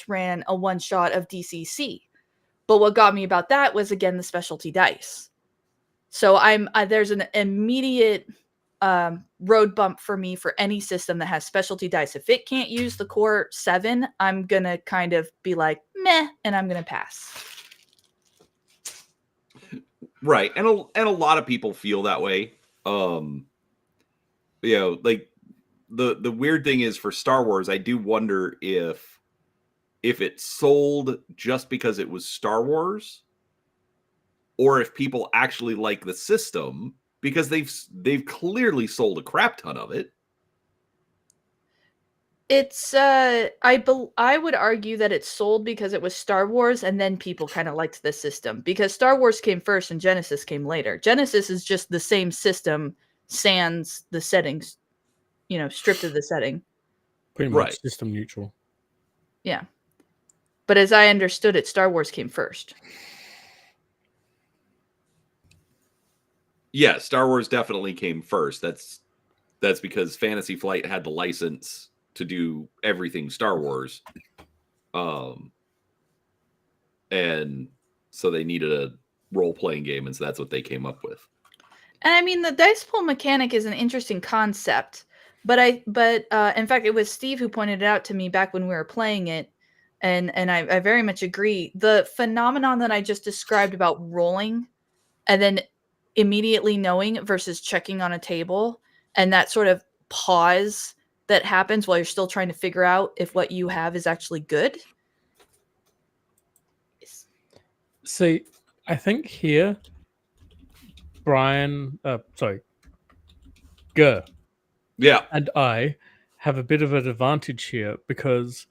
ran a one shot of DCC, but what got me about that was again the specialty dice. So there's an immediate road bump for me for any system that has specialty dice. If it can't use the core 7, I'm gonna kind of be like meh, and I'm gonna pass. Right, and a lot of people feel that way. Like the weird thing is for Star Wars, I do wonder if it sold just because it was Star Wars, or if people actually like the system, because they've clearly sold a crap ton of it. It's I would argue that it's sold because it was Star Wars, and then people kind of liked the system, because Star Wars came first and Genesis came later. Genesis is just the same system, sans the settings, stripped of the setting. Pretty much system neutral. Yeah. But as I understood it, Star Wars came first. Yeah, Star Wars definitely came first. That's because Fantasy Flight had the license to do everything Star Wars. And so they needed a role-playing game, and so that's what they came up with. And I mean, the dice pool mechanic is an interesting concept, but in fact, it was Steve who pointed it out to me back when we were playing it, and I very much agree. The phenomenon that I just described about rolling and then immediately knowing versus checking on a table, and that sort of pause that happens while you're still trying to figure out if what you have is actually good. See, I think here, Brian, Gur, and I have a bit of an advantage here, because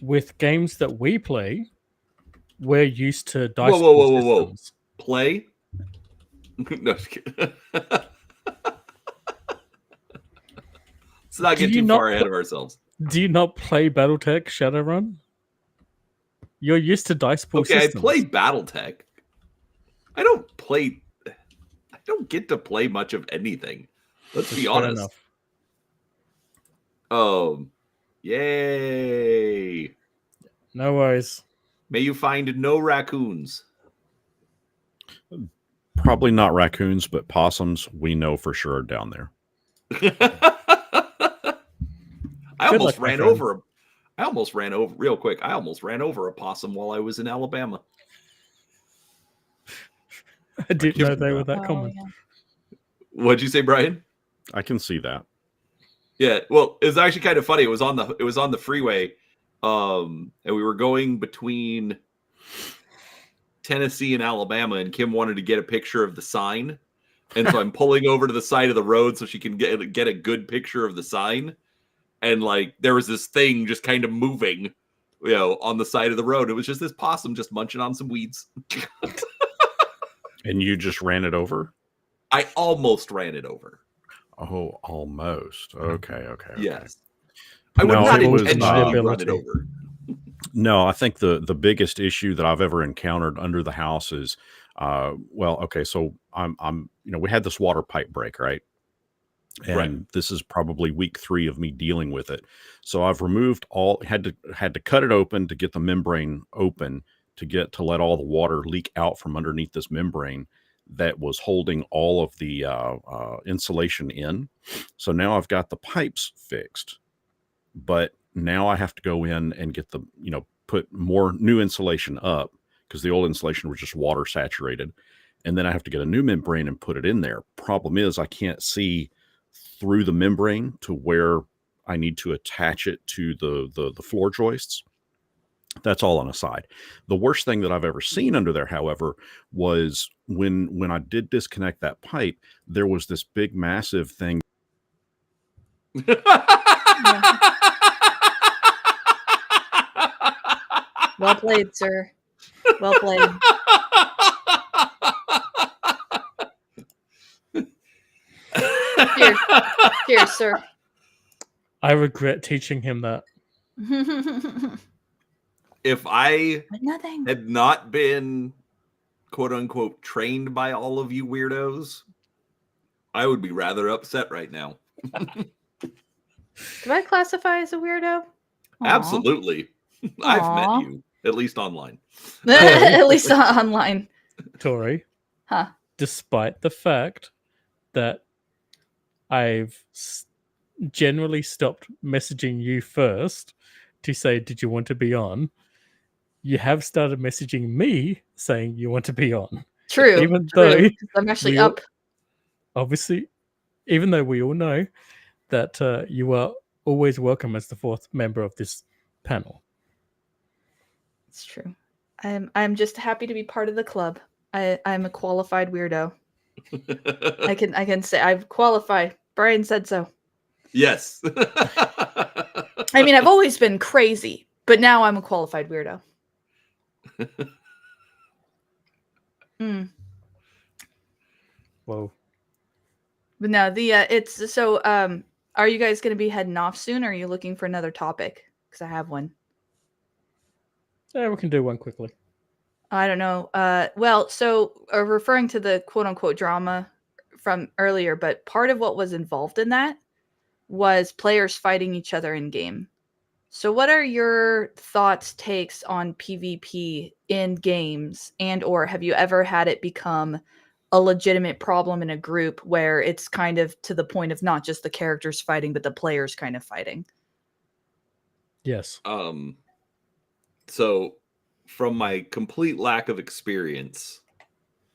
with games that we play, we're used to dice systems. Play? No, just kidding. Let's not get too far ahead of ourselves. Do you not play BattleTech Shadowrun? You're used to dice pool systems. I play BattleTech. I don't get to play much of anything. Let's be honest. Yay. No worries. May you find no raccoons. Probably not raccoons, but possums we know for sure are down there. I almost ran over real quick. I almost ran over a possum while I was in Alabama. I didn't know they were that common. Yeah. What'd you say, Brian? I can see that. Yeah, well, it was actually kind of funny. It was on the freeway, and we were going between Tennessee and Alabama, and Kim wanted to get a picture of the sign, and so I'm pulling over to the side of the road so she can get a good picture of the sign. And like there was this thing just kind of moving, on the side of the road. It was just this possum just munching on some weeds. And you just ran it over? I almost ran it over. Oh, almost. Okay. Yes. I would not intentionally run it over. No, I think the biggest issue that I've ever encountered under the house is, so I'm we had this water pipe break, right? And this is probably week 3 of me dealing with it. So I've removed had to cut it open to get the membrane open to let all the water leak out from underneath this membrane that was holding all of the insulation in. So now I've got the pipes fixed, but now I have to go in and get put more new insulation up, because the old insulation was just water saturated. And then I have to get a new membrane and put it in there. Problem is I can't see through the membrane to where I need to attach it to the floor joists. That's all on a side. The worst thing that I've ever seen under there, however, was when I did disconnect that pipe, there was this big, massive thing. Well played, sir. Well played. Cheers, sir. I regret teaching him that. If I had not been, quote unquote, trained by all of you weirdos, I would be rather upset right now. Do I classify as a weirdo? Aww. Absolutely. Aww. I've met you, at least online. At least online. Tori. Huh. Despite the fact that I've generally stopped messaging you first to say, did you want to be on? You have started messaging me saying you want to be on. True. Even though I'm actually up. Obviously, even though we all know that you are always welcome as the 4th member of this panel. It's true. I'm just happy to be part of the club. I'm a qualified weirdo. I can say I've qualified. Brian said so. Yes. I mean, I've always been crazy, but now I'm a qualified weirdo. Mm. Whoa. But no, it's so. Are you guys going to be heading off soon? Or are you looking for another topic? Because I have one. Yeah, we can do one quickly. I don't know. Well, so referring to the quote unquote drama from earlier, but part of what was involved in that was players fighting each other in game. So what are your thoughts, takes on PvP in games, and or have you ever had it become a legitimate problem in a group where it's kind of to the point of not just the characters fighting, but the players kind of fighting? Yes. So from my complete lack of experience,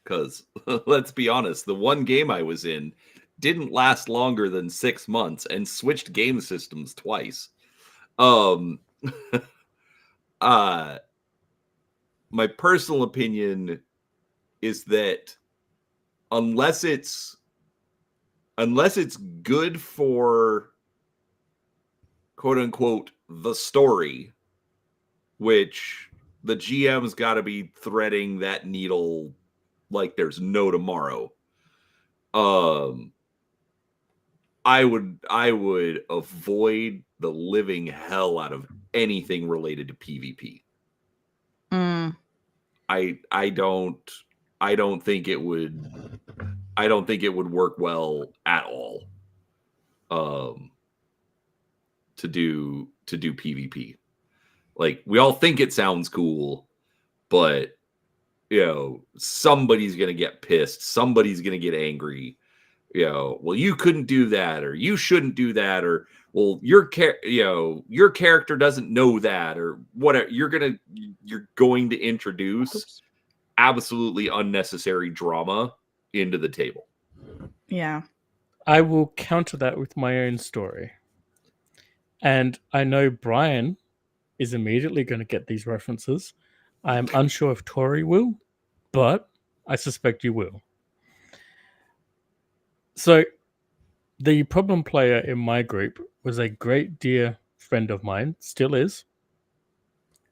because let's be honest, the one game I was in didn't last longer than 6 months and switched game systems twice. Um uh my personal opinion is that unless it's good for quote unquote the story, which the GM's got to be threading that needle like there's no tomorrow. I would avoid the living hell out of anything related to PvP. I don't think it would work well at all. To do PvP. Like, we all think it sounds cool, but somebody's gonna get pissed, somebody's gonna get angry. Well, you couldn't do that, or you shouldn't do that, or well, your character doesn't know that, or whatever. You're going to introduce absolutely unnecessary drama into the table. Yeah. I will counter that with my own story. And I know Brian is immediately going to get these references. I'm unsure if Tori will, but I suspect you will. So, the problem player in my group was a great dear friend of mine, still is.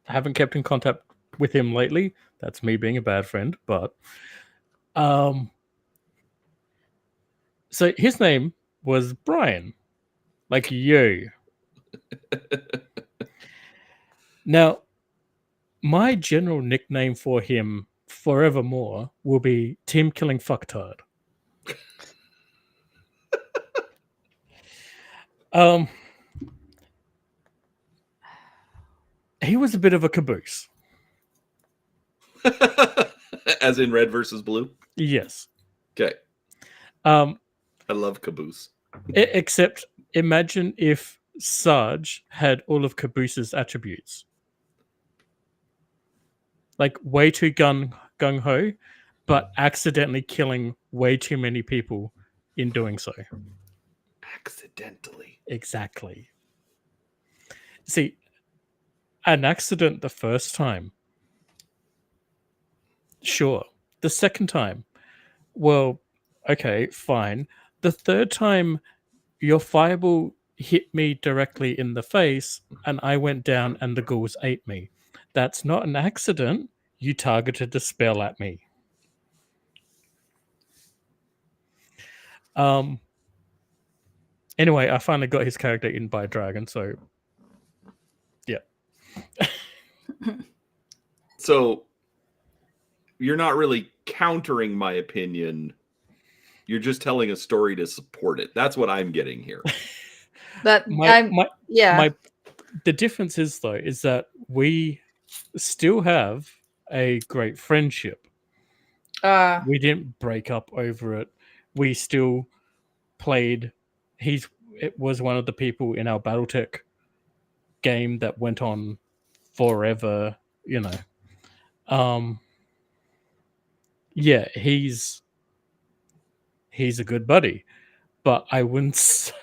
I haven't kept in contact with him lately. That's me being a bad friend, but so his name was Brian, like you. Now, my general nickname for him forevermore will be Team Killing Fucktard. He was a bit of a caboose. As in red versus blue? Yes. Okay. I love caboose. Except imagine if Sarge had all of Caboose's attributes. Like way too gung-ho, but accidentally killing way too many people in doing so. Accidentally. Exactly. See, an accident the first time. Sure. The second time. Well, okay, fine. The third time, your fireball hit me directly in the face and I went down and the ghouls ate me. That's not an accident. You targeted a spell at me. Anyway, I finally got his character eaten by a dragon, so yeah. So you're not really countering my opinion. You're just telling a story to support it. That's what I'm getting here. The difference is though is that we still have a great friendship. We didn't break up over it. We still played. It was one of the people in our BattleTech game that went on forever. Yeah, he's a good buddy, but I wouldn't.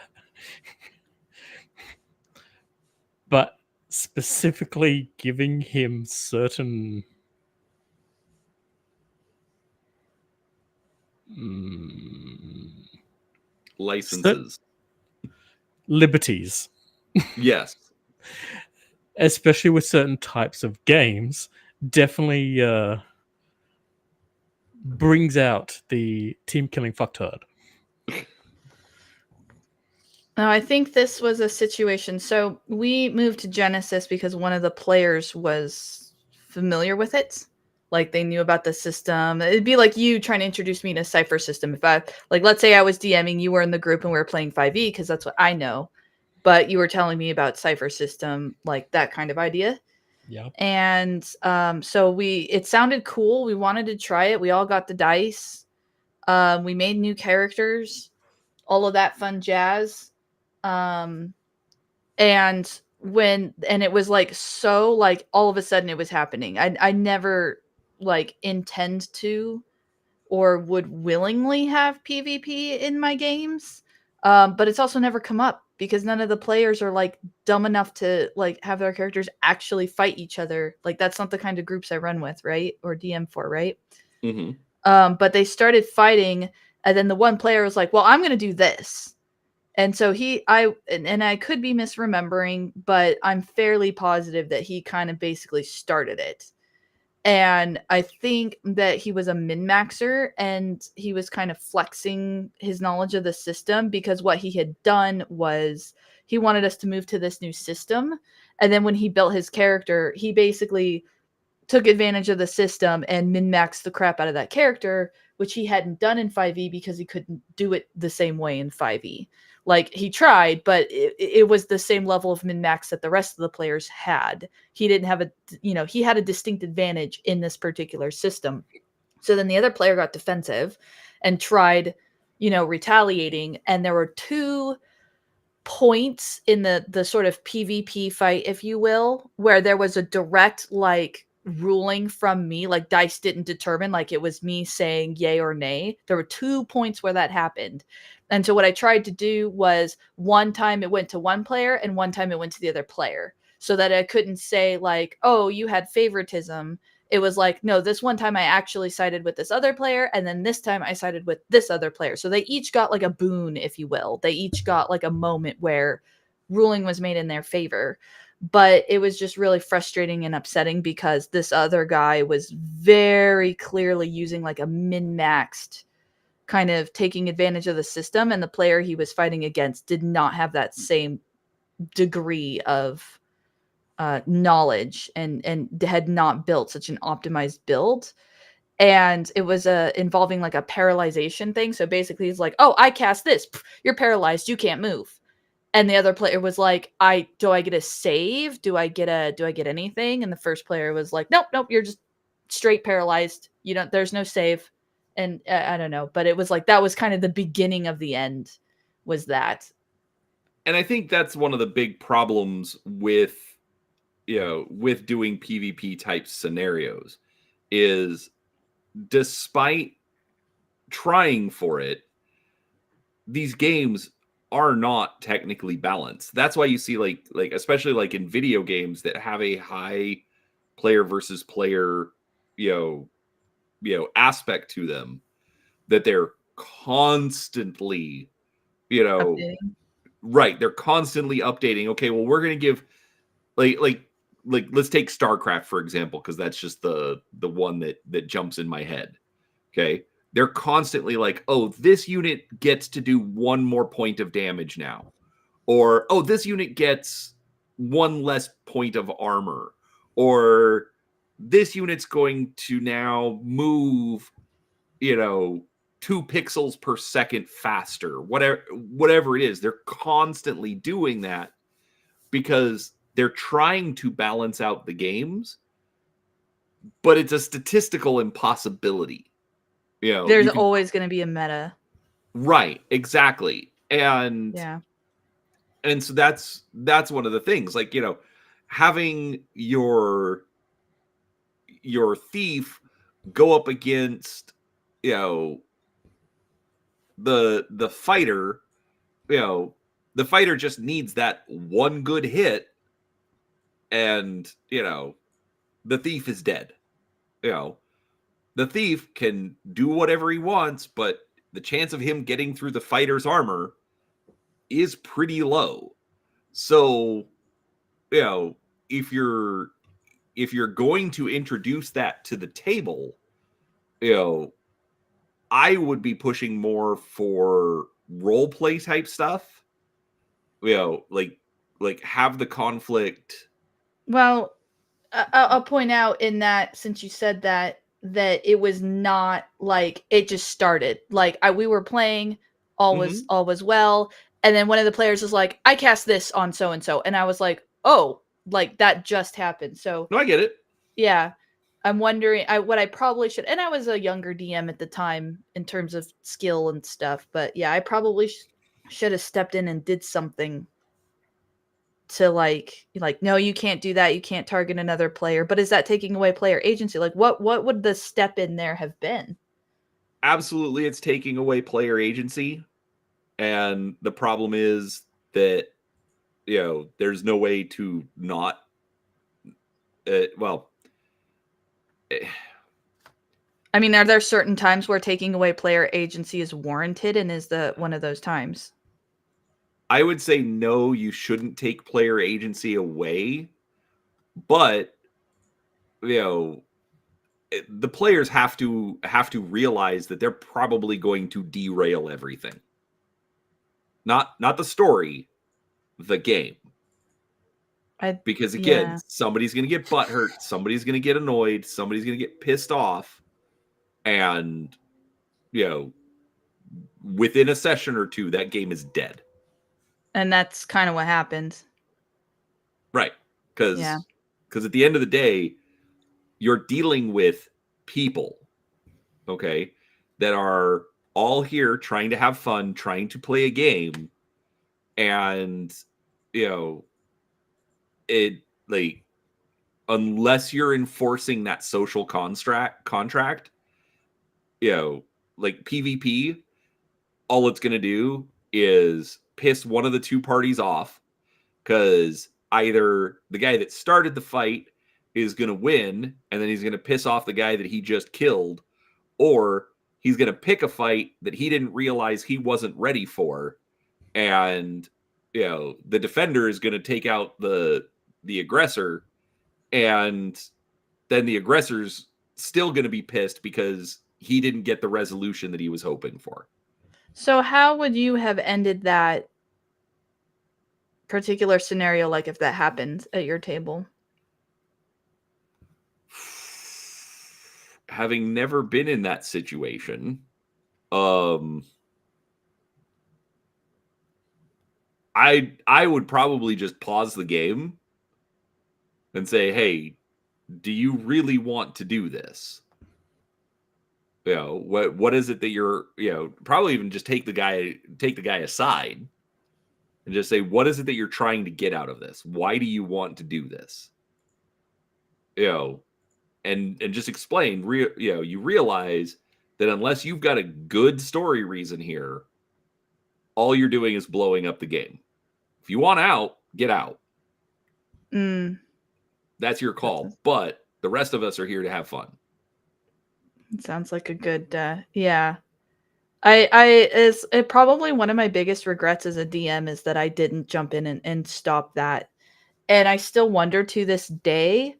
But specifically giving him certain Licenses. Liberties. Yes. Especially with certain types of games, definitely brings out the team killing fuckturd. No, I think this was a situation. So we moved to Genesis because one of the players was familiar with it. Like they knew about the system. It'd be like you trying to introduce me to Cypher system. If I like, let's say I was DMing, you were in the group and we were playing 5e because that's what I know. But you were telling me about Cypher system, like that kind of idea. Yeah. And so it sounded cool. We wanted to try it. We all got the dice. We made new characters, all of that fun jazz. And it was like so like all of a sudden it was happening. I never like intend to or would willingly have PvP in my games. But it's also never come up because none of the players are like dumb enough to like have their characters actually fight each other. Like that's not the kind of groups I run with, right? Or DM for, right? Mm-hmm. But they started fighting, and then the one player was like, "Well, I'm going to do this." And so I could be misremembering, but I'm fairly positive that he kind of basically started it. And I think that he was a min-maxer and he was kind of flexing his knowledge of the system because what he had done was he wanted us to move to this new system. And then when he built his character, he basically took advantage of the system and min-maxed the crap out of that character, which he hadn't done in 5e because he couldn't do it the same way in 5e. Like he tried, but it was the same level of min-max that the rest of the players had. He didn't have he had a distinct advantage in this particular system. So then the other player got defensive and tried, retaliating. And there were 2 points in the sort of PvP fight, if you will, where there was a direct like ruling from me, like dice didn't determine, like it was me saying yay or nay. There were 2 points where that happened. And so what I tried to do was one time it went to one player and one time it went to the other player so that I couldn't say like, oh, you had favoritism. It was like, no, this one time I actually sided with this other player, and then this time I sided with this other player. So they each got like a boon, if you will. They each got like a moment where ruling was made in their favor. But it was just really frustrating and upsetting because this other guy was very clearly using like a min-maxed kind of taking advantage of the system, and the player he was fighting against did not have that same degree of knowledge and had not built such an optimized build. And it was involving like a paralyzation thing. So basically he's like, oh, I cast this, you're paralyzed, you can't move. And the other player was like, do I get a save? Do I get anything? And the first player was like, nope, you're just straight paralyzed. There's no save. And I don't know, but it was like that was kind of the beginning of the end, was that. And I think that's one of the big problems with doing PvP type scenarios is despite trying for it, these games are not technically balanced. That's why you see like especially like in video games that have a high player versus player, aspect to them, that they're constantly, Updating. right, they're constantly updating. Okay, well, we're going to give like let's take StarCraft for example, because that's just the one that jumps in my head. Okay, they're constantly like, oh, this unit gets to do 1 more point of damage now, or oh, this unit gets 1 less point of armor, or this unit's going to now move 2 pixels per second faster, whatever it is. They're constantly doing that because they're trying to balance out the games, but it's a statistical impossibility. There's always going to be a meta. Right, exactly. And yeah. And so that's one of the things, like, having your thief go up against, the fighter, the fighter just needs that 1 good hit, and the thief is dead. the thief can do whatever he wants, but the chance of him getting through the fighter's armor is pretty low. So, you know, if you're going to introduce that to the table, you know, I would be pushing more for role play type stuff. You know, like have the conflict. Well, I'll point out in that, since you said that it was not like it just started. Like we were playing, all was well, and then one of the players was like, "I cast this on so and so," and I was like, "Oh, like that just happened." So No, I get it. yeah, I'm wondering what I probably should. And I was a younger DM at the time in terms of skill and stuff, but yeah, I probably should have stepped in and did something to like no, you can't do that, you can't target another player. But is that taking away player agency? Like what would the step in there have been? Absolutely, it's taking away player agency, and the problem is that, you know, there's no way to not well, I mean, are there certain times where taking away player agency is warranted, and is the one of those times? I would say no, you shouldn't take player agency away, but, you know, the players have to realize that they're probably going to derail everything. Not the story, the game. Because again, somebody's going to get butthurt, somebody's going to get annoyed, somebody's going to get pissed off, and, you know, within a session or two, that game is dead. And that's kind of what happened. Right. Because at the end of the day, you're dealing with people, okay, that are all here trying to have fun, trying to play a game, and, you know, it, like, unless you're enforcing that social contract, you know, like PvP, all it's going to do is piss one of the two parties off, because either the guy that started the fight is going to win, and then he's going to piss off the guy that he just killed, or he's going to pick a fight that he didn't realize he wasn't ready for, and, you know, the defender is going to take out the aggressor, and then the aggressor's still going to be pissed because he didn't get the resolution that he was hoping for. So how would you have ended that particular scenario, like if that happened at your table? Having never been in that situation, I would probably just pause the game and say, "Hey, do you really want to do this? You know, what is it that you're, you know, probably even just take the guy aside and just say, what is it that you're trying to get out of this? Why do you want to do this? You know, and just explain, you know, you realize that unless you've got a good story reason here, all you're doing is blowing up the game. If you want out, get out. That's your call. But the rest of us are here to have fun." It sounds like a good, yeah. Is it probably one of my biggest regrets as a DM is that I didn't jump in and stop that. And I still wonder to this day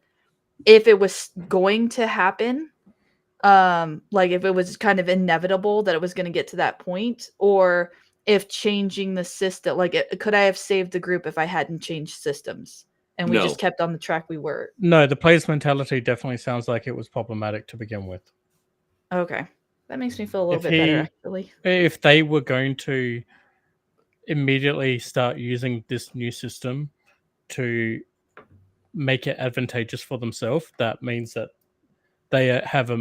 if it was going to happen, like if it was kind of inevitable that it was going to get to that point, or if changing the system, like could I have saved the group if I hadn't changed systems and we just kept on the track we were? No, the player's mentality definitely sounds like it was problematic to begin with. Okay. That makes me feel a little bit better, actually. If they were going to immediately start using this new system to make it advantageous for themselves, that means that they are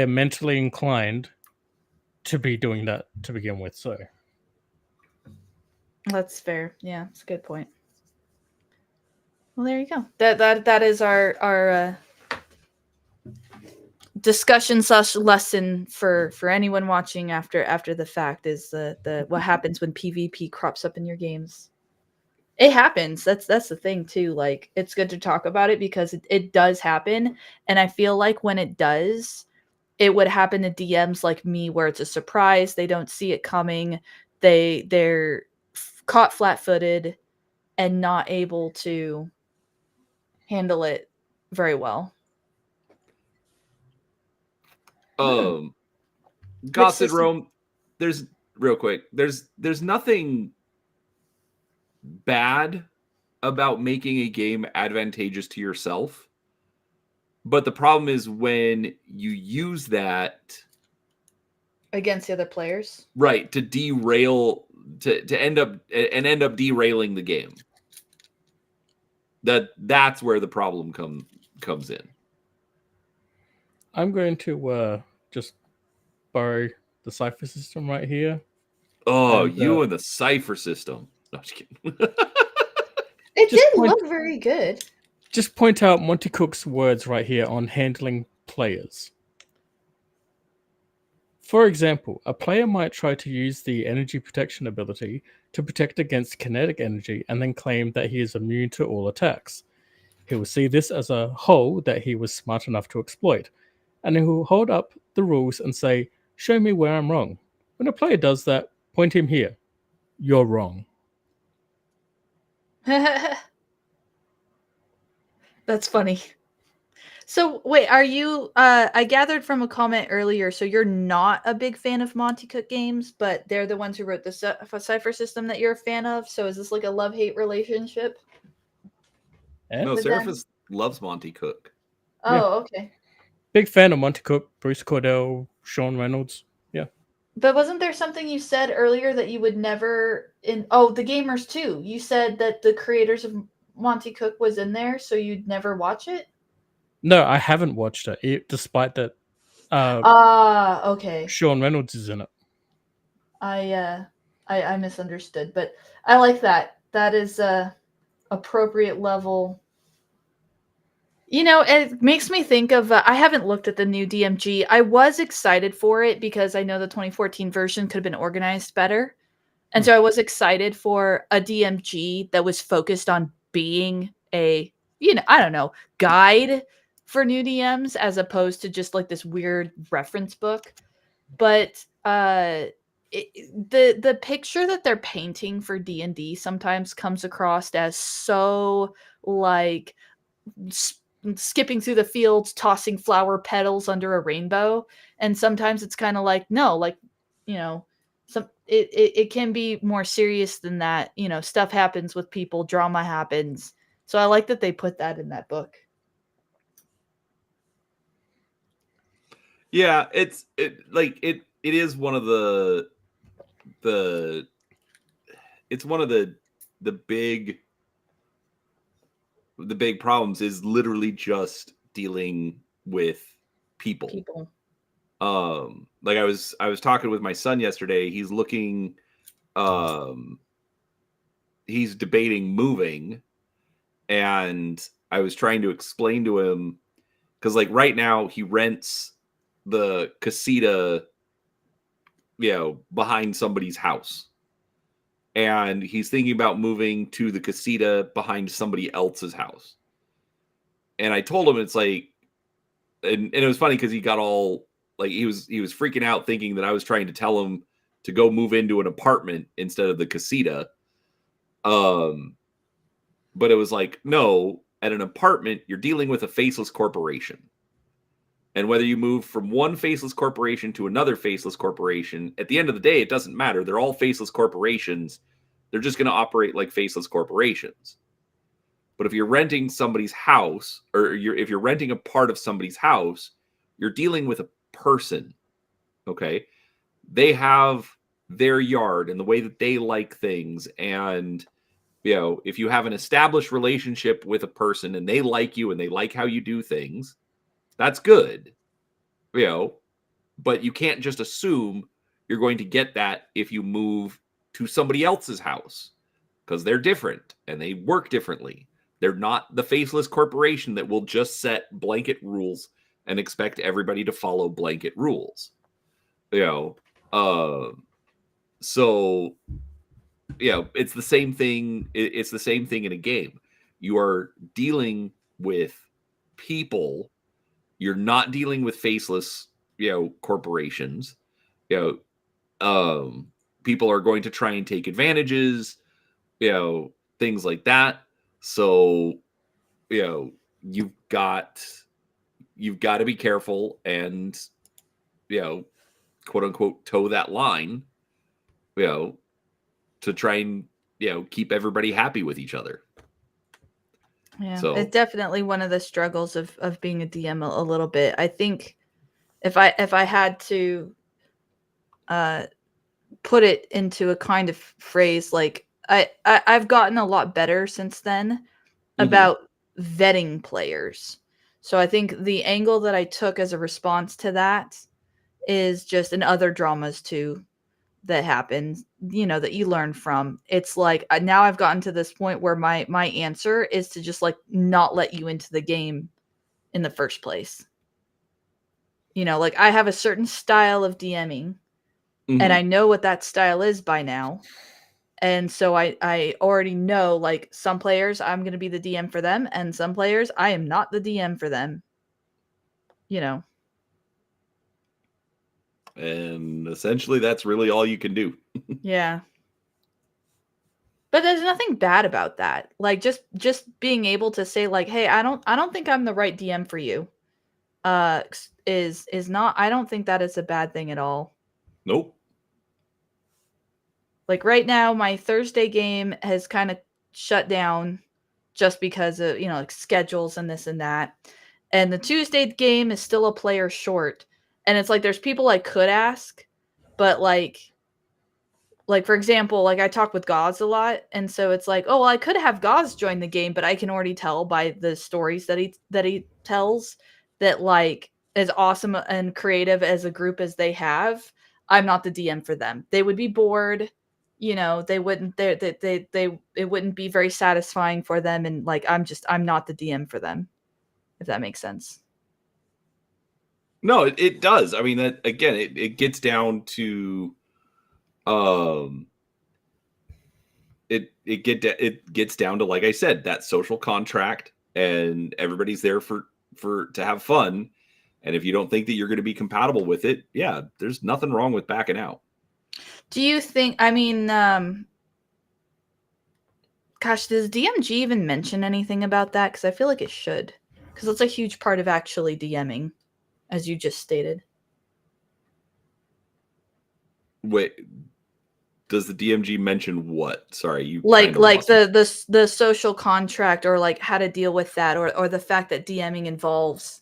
mentally inclined to be doing that to begin with. So that's fair. Yeah, it's a good point. Well, there you go. That is our discussion / lesson for anyone watching after the fact is the what happens when PvP crops up in your games. It happens. That's the thing too. Like, it's good to talk about it because it does happen. And I feel like when it does, it would happen to DMs like me where it's a surprise. They don't see it coming. They're caught flat-footed and not able to handle it very well. Goth Rome, there's real quick. There's nothing bad about making a game advantageous to yourself. But the problem is when you use that against the other players, right, to derail, to end up derailing the game. That's where the problem comes in. I'm going to just borrow the cipher system right here. Oh, you and the cipher system. No, I'm just kidding. It did look very good. Just point out Monty Cook's words right here on handling players. For example, a player might try to use the energy protection ability to protect against kinetic energy and then claim that he is immune to all attacks. He will see this as a hole that he was smart enough to exploit, and he will hold up the rules and say, "Show me where I'm wrong." When a player does that, point him here. You're wrong. That's funny. So wait, are you I gathered from a comment earlier, so you're not a big fan of Monty Cook games, but they're the ones who wrote the cipher system that you're a fan of. So is this like a love-hate relationship? No, Seraphis loves Monty Cook. Oh, yeah. Okay. Big fan of Monty Cook, Bruce Cordell, Sean Reynolds. Yeah. But wasn't there something you said earlier that you would never the gamers too? You said that the creators of Monty Cook was in there, so you'd never watch it? No, I haven't watched it, despite that. Okay. Sean Reynolds is in it. I misunderstood, but I like that. That is appropriate level. You know, it makes me think of, I haven't looked at the new DMG. I was excited for it because I know the 2014 version could have been organized better. And so I was excited for a DMG that was focused on being a, I don't know, guide for new DMs as opposed to just like this weird reference book. But the picture that they're painting for D&D sometimes comes across as so like skipping through the fields, tossing flower petals under a rainbow. And sometimes it's kind of like, no, like, it can be more serious than that. Stuff happens with people, drama happens. So I like that they put that in that book. Yeah, it is one of the it's one of the big problems is literally just dealing with people. Like I was talking with my son yesterday. He's looking, he's debating moving, and I was trying to explain to him because like right now he rents the casita, behind somebody's house. And he's thinking about moving to the casita behind somebody else's house. And I told him it's like, and it was funny because he got all like he was freaking out thinking that I was trying to tell him to go move into an apartment instead of the casita. But it was like, no, at an apartment, you're dealing with a faceless corporation. And whether you move from one faceless corporation to another faceless corporation, at the end of the day, it doesn't matter. They're all faceless corporations. They're just going to operate like faceless corporations. But if you're renting somebody's house, or if you're renting a part of somebody's house, you're dealing with a person, okay? They have their yard and the way that they like things. And, if you have an established relationship with a person and they like you and they like how you do things, that's good, but you can't just assume you're going to get that if you move to somebody else's house because they're different and they work differently. They're not the faceless corporation that will just set blanket rules and expect everybody to follow blanket rules. So it's the same thing. It's the same thing in a game. You are dealing with people. You're not dealing with faceless, corporations. You People are going to try and take advantages, things like that. So, you've got to be careful and, quote unquote, toe that line, to try and, keep everybody happy with each other. Yeah, So it's definitely one of the struggles of being a DM a little bit. I think if I had to put it into a kind of phrase, like I've gotten a lot better since then about vetting players. So I think the angle that I took as a response to that is just in other dramas too that happen, that you learn from. It's like now I've gotten to this point where my answer is to just like not let you into the game in the first place. Like I have a certain style of DMing and I know what that style is by now. And so I already know, like, some players I'm going to be the DM for them, and some players I am not the DM for them. And essentially that's really all you can do. Yeah. But there's nothing bad about that. Like just being able to say like, "Hey, I don't think I'm the right DM for you." Is not I don't think that is a bad thing at all. Nope. Like right now my Thursday game has kind of shut down just because of, like schedules and this and that. And the Tuesday game is still a player short. And it's like there's people I could ask, but like for example, like I talk with Gauze a lot, and so it's like, oh well, I could have Gauze join the game, but I can already tell by the stories that he tells that, like, as awesome and creative as a group as they have, I'm not the DM for them. They would be bored, they wouldn't they it wouldn't be very satisfying for them, and like I'm not the DM for them, if that makes sense. No, it does. I mean, that again, it gets down to it gets down to, like I said, that social contract, and everybody's there for to have fun. And if you don't think that you're going to be compatible with it, yeah, there's nothing wrong with backing out. Do you think, I mean, gosh, does DMG even mention anything about that? Because I feel like it should. Because that's a huge part of actually DMing, as you just stated. Wait, does the DMG mention what? Sorry, you like the social contract, or like how to deal with that, or the fact that DMing involves.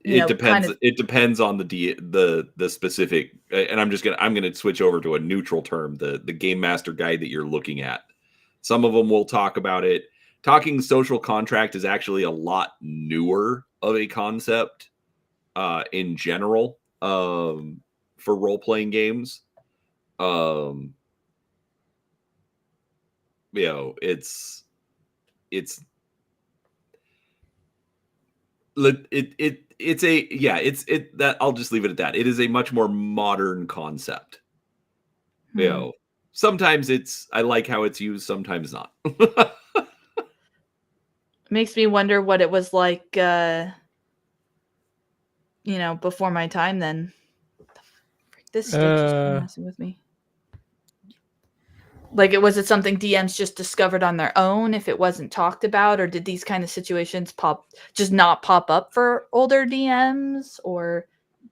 It depends. It depends on the specific. And I'm gonna switch over to a neutral term. The game master guide that you're looking at. Some of them will talk about it. Talking social contract is actually a lot newer of a concept in general for role-playing games. It's that I'll just leave it at that. It is a much more modern concept. Sometimes I like how it's used, sometimes not. Makes me wonder what it was like, before my time then. This stick just messing with me. Like, was it something DMs just discovered on their own if it wasn't talked about, or did these kind of situations not pop up for older DMs, or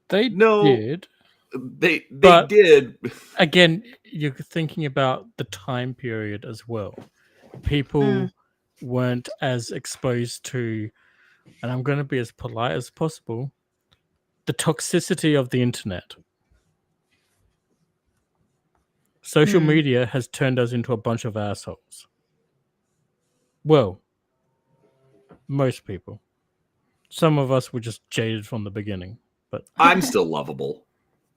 they did? They did. Again, you're thinking about the time period as well. People weren't as exposed to, and I'm going to be as polite as possible, the toxicity of the internet. Social media has turned us into a bunch of assholes. Well, most people. Some of us were just jaded from the beginning, but I'm still lovable.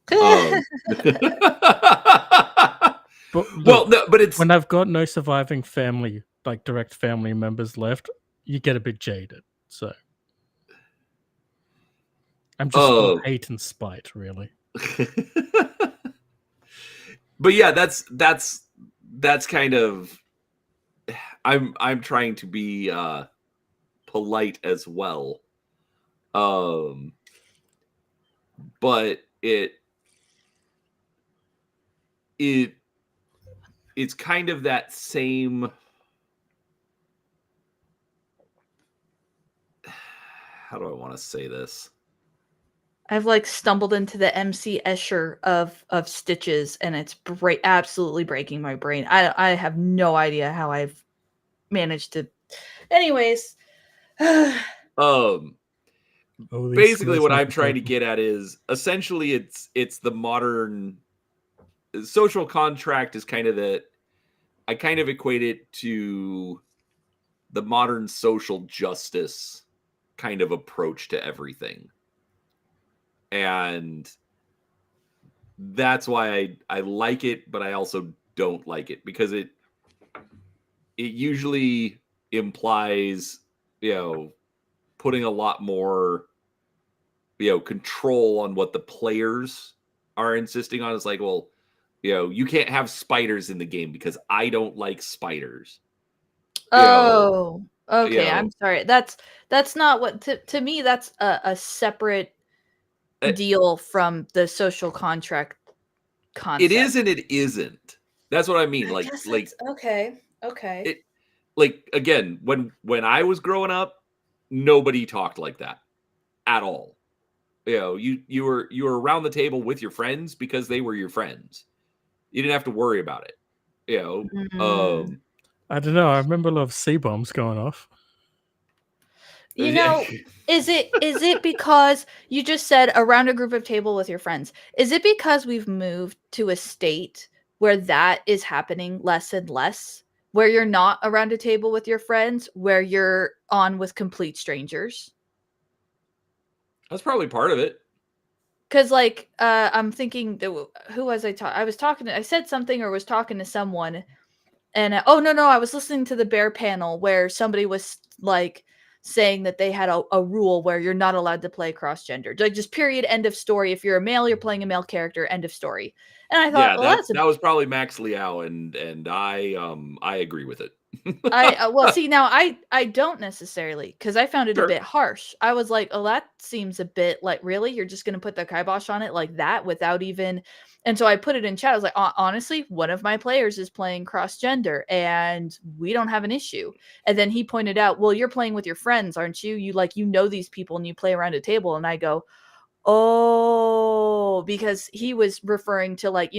But look, but it's when I've got no surviving family, like direct family members left, you get a bit jaded. So I'm just full hate and spite, really. But yeah, that's that's kind of I'm trying to be polite as well. But it's kind of that same, how do I want to say this? I've like stumbled into the MC Escher of Stitches, and it's absolutely breaking my brain. I have no idea how I've managed to. Anyways, Um All these basically squares what make I'm a trying to circle. get at is essentially it's the modern social contract is kind of I kind of equate it to the modern social justice kind of approach to everything. And that's why I like it, but I also don't like it because it usually implies, putting a lot more, control on what the players are insisting on. It's like, well, you can't have spiders in the game because I don't like spiders. oh, You okay. I'm know, sorry. That's not what to me. That's a separate uh, deal from the social contract it concept. is and it isn't. That's what I mean. I Like, guess that's okay. Okay. it, like again, when I was growing up, nobody talked like that at all. You were around the table with your friends because they were your friends. You didn't have to worry about it. Mm. I don't know. I remember a lot of C bombs going off. You know, is it because you just said around a group of table with your friends? Is it because we've moved to a state where that is happening less and less? Where you're not around a table with your friends, where you're on with complete strangers? That's probably part of it. Because like I'm thinking who was I was talking to, I said something or was talking to someone, and oh no, I was listening to the bear panel where somebody was like saying that they had a rule where you're not allowed to play cross gender, like just period, end of story. If you're a male, you're playing a male character, end of story. And I thought, Yeah, well, that's a that was probably Max Liao, and I agree with it. I well, see, now I don't necessarily, because I found it a Sure. bit harsh. I was like, oh, that seems a bit like, really, you're just gonna put the kibosh on it like that without even. And so I put it in chat. I was like, honestly, one of my players is playing cross gender, and we don't have an issue. And then he pointed out, well, you're playing with your friends, aren't you? You know these people, and you play around a table. And I go, oh, because he was referring to like,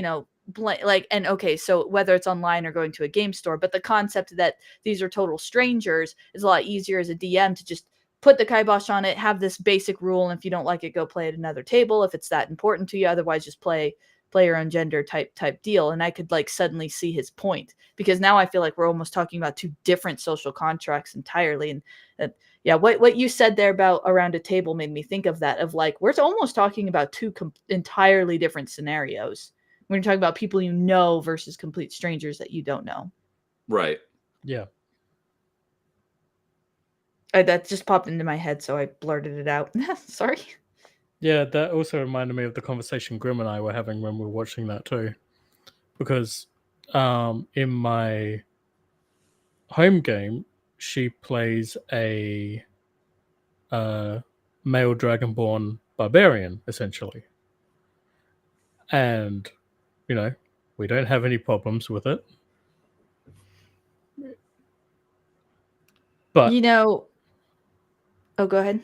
like, and okay, so whether it's online or going to a game store, but the concept that these are total strangers is a lot easier as a DM to just put the kibosh on it, have this basic rule, and if you don't like it, go play at another table if it's that important to you. Otherwise, just play your own gender type deal. And I could like suddenly see his point, because now I feel like we're almost talking about two different social contracts entirely. And yeah, what you said there about around a table made me think of that, of like, we're almost talking about two entirely different scenarios. We're talking about people you know versus complete strangers that you don't know. Right. Yeah. That just popped into my head, so I blurted it out. Sorry. Yeah, that also reminded me of the conversation Grim and I were having when we were watching that too. Because in my home game, she plays a male dragonborn barbarian, essentially. And, we don't have any problems with it. But oh, go ahead.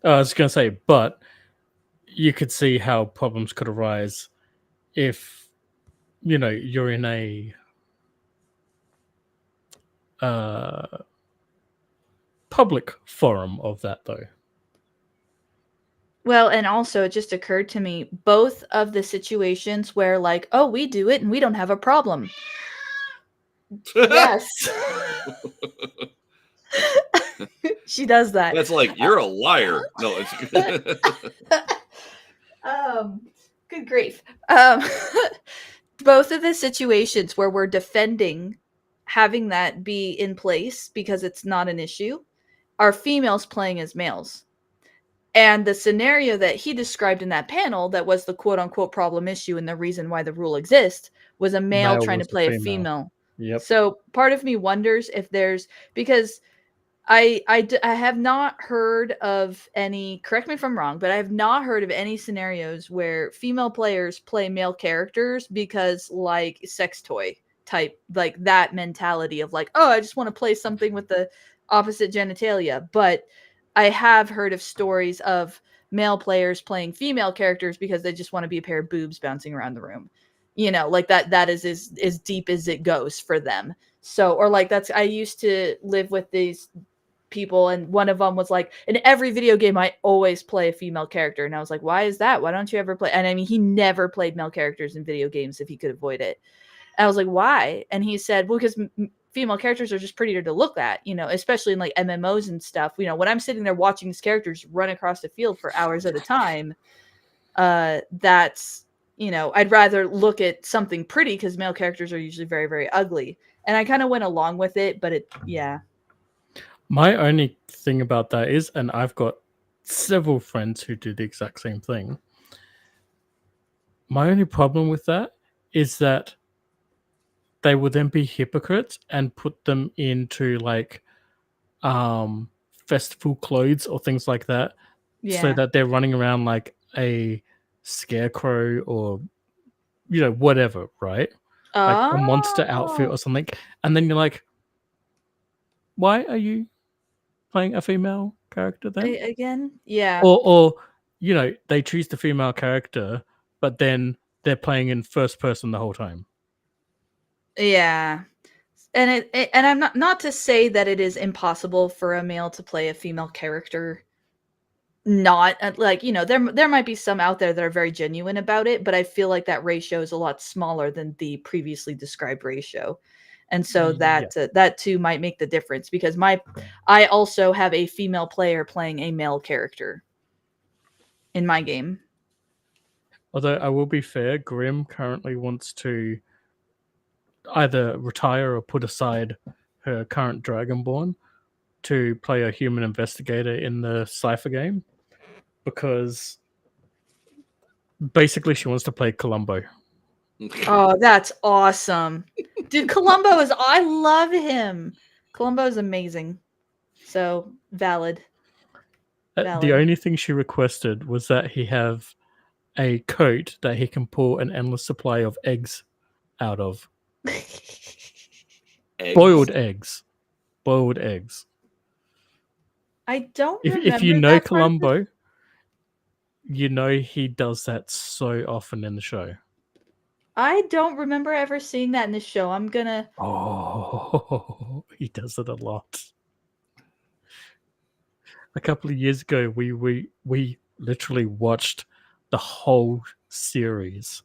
I was going to say, but you could see how problems could arise if, you're in a public forum of that, though. Well, and also it just occurred to me, both of the situations where like, oh, we do it and we don't have a problem. Yes. She does that. That's like, you're a liar. No, it's Good grief. Both of the situations where we're defending having that be in place because it's not an issue are females playing as males. And the scenario that he described in that panel that was the quote unquote problem issue and the reason why the rule exists was a male trying to was the play a female. female. Yep. So part of me wonders if there's, because I have not heard of any, correct me if I'm wrong, but I have not heard of any scenarios where female players play male characters because like sex toy type, like that mentality of like, oh, I just want to play something with the opposite genitalia. But I have heard of stories of male players playing female characters because they just want to be a pair of boobs bouncing around the room. You know, like that is as deep as it goes for them. So, or like I used to live with these people, and one of them was like, in every video game I always play a female character, and I was like, why is that? Why don't you ever play? And I mean, he never played male characters in video games if he could avoid it. And I was like, why? And he said, well, because female characters are just prettier to look at, you know, especially in like MMOs and stuff. You know, when I'm sitting there watching these characters run across the field for hours at a time, that's, you know, I'd rather look at something pretty, because male characters are usually very, very ugly. And I kind of went along with it, but yeah. My only thing about that is, and I've got several friends who do the exact same thing. My only problem with that is that they will then be hypocrites and put them into like festival clothes or things like that, so that they're running around like a scarecrow or, you know, whatever, right? Like a monster outfit or something. And then you're like, why are you playing a female character then? Again, yeah. Or you know, they choose the female character, but then they're playing in first person the whole time. Yeah. And and I'm not to say that it is impossible for a male to play a female character. Not like, you know, there might be some out there that are very genuine about it, but I feel like that ratio is a lot smaller than the previously described ratio. And so that that too might make the difference, because I also have a female player playing a male character in my game. Although I will be fair, Grim currently wants to either retire or put aside her current Dragonborn to play a human investigator in the Cypher game, because basically she wants to play Columbo. Oh, that's awesome. Dude, Columbo is, I love him. Columbo is amazing. So valid. The only thing she requested was that he have a coat that he can pull an endless supply of eggs out of. Eggs? Boiled eggs. Boiled eggs. I don't remember. If you know that Columbo, you know he does that so often in the show. I don't remember ever seeing that in the show. I'm gonna. Oh, he does it a lot. A couple of years ago, we literally watched the whole series.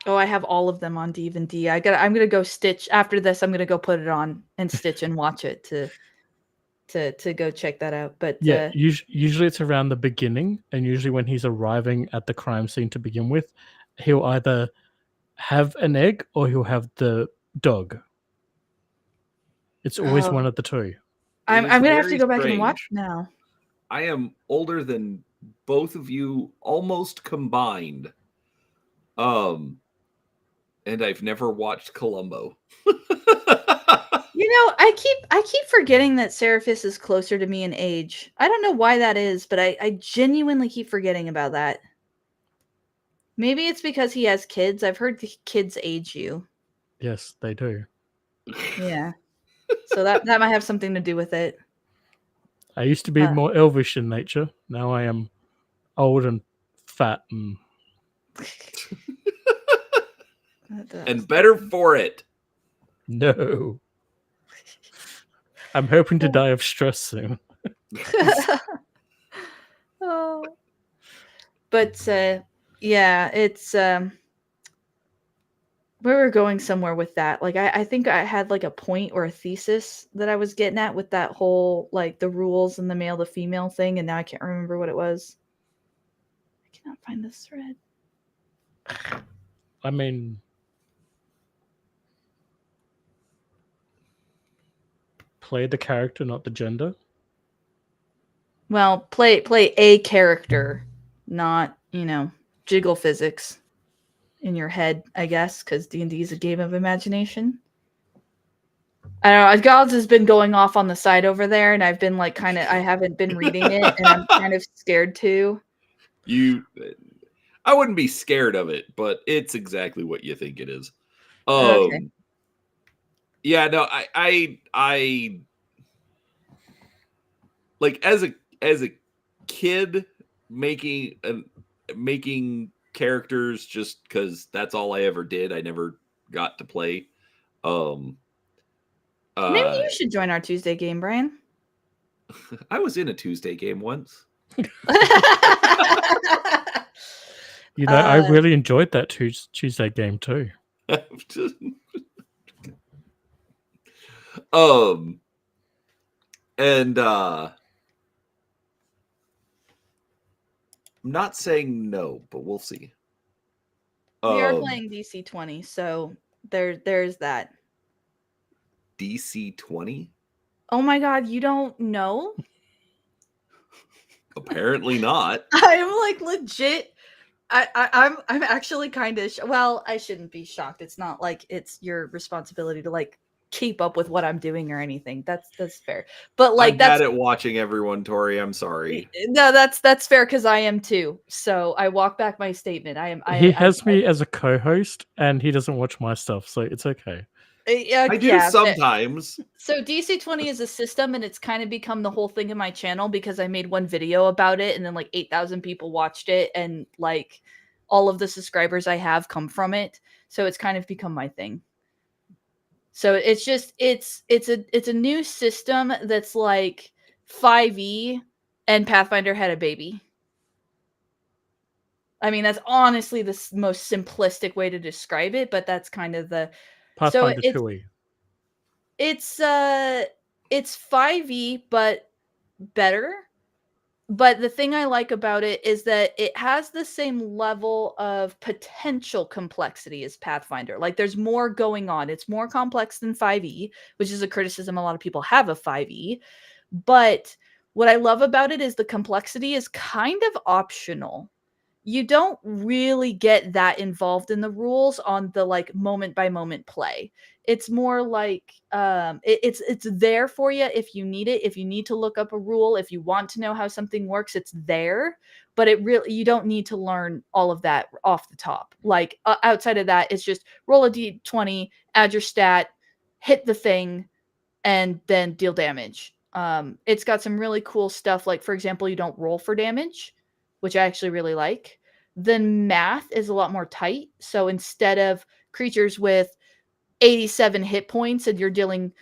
Oh, I have all of them on DVD. I'm gonna go Stitch after this. I'm gonna go put it on and Stitch and watch it to go check that out. But yeah, usually it's around the beginning, and usually when he's arriving at the crime scene to begin with, he'll either have an egg or he'll have the dog. It's always one of the two. I'm gonna have to go back and watch now. I am older than both of you almost combined. And I've never watched Columbo. You know, I keep forgetting that Seraphis is closer to me in age. I don't know why that is, but I genuinely keep forgetting about that. Maybe it's because he has kids. I've heard the kids age you. Yes, they do. Yeah. So that might have something to do with it. I used to be more elvish in nature. Now I am old and fat and and better for it. No. I'm hoping to die of stress soon. Oh. But yeah, it's we were going somewhere with that. Like I think I had like a point or a thesis that I was getting at with that whole like the rules and the male to female thing, and now I can't remember what it was. I cannot find this thread. I mean, play the character, not the gender. Well, play a character, not, you know, jiggle physics in your head, I guess, because D&D is a game of imagination. I don't know. Gods has been going off on the side over there, and I've been like I haven't been reading it, and I'm kind of scared too. I wouldn't be scared of it, but it's exactly what you think it is. Okay. Yeah, no, I like as a kid making characters just because that's all I ever did. I never got to play. Maybe you should join our Tuesday game, Brian. I was in a Tuesday game once. I really enjoyed that Tuesday game too. And I'm not saying no, but we'll see. We are playing DC 20, so there's that. DC 20? Oh my god, you don't know? Apparently not. I'm like legit. I'm actually kind of well. I shouldn't be shocked. It's not like it's your responsibility to like keep up with what I'm doing or anything. That's fair. But like I'm that's bad at watching everyone, Tori. I'm sorry. no, that's fair because I am too. So I walk back my statement. He has me as a co-host, and he doesn't watch my stuff, so it's okay. I do sometimes. So DC 20 is a system, and it's kind of become the whole thing in my channel because I made one video about it, and then like 8,000 people watched it, and like all of the subscribers I have come from it. So it's kind of become my thing. So it's just it's a new system that's like 5e, and Pathfinder had a baby. I mean, that's honestly the most simplistic way to describe it, but that's kind of the Pathfinder 2e. It's 5e but better. But the thing I like about it is that it has the same level of potential complexity as Pathfinder. Like there's more going on. It's more complex than 5e, which is a criticism a lot of people have of 5e. But what I love about it is the complexity is kind of optional. You don't really get that involved in the rules on the like moment by moment play. It's more like it's there for you if you need it. If you need to look up a rule, if you want to know how something works, it's there. But it really you don't need to learn all of that off the top. Like outside of that, it's just roll a d20, add your stat, hit the thing, and then deal damage. It's got some really cool stuff. Like for example, you don't roll for damage, which I actually really like. The math is a lot more tight. So instead of creatures with 87 hit points and you're dealing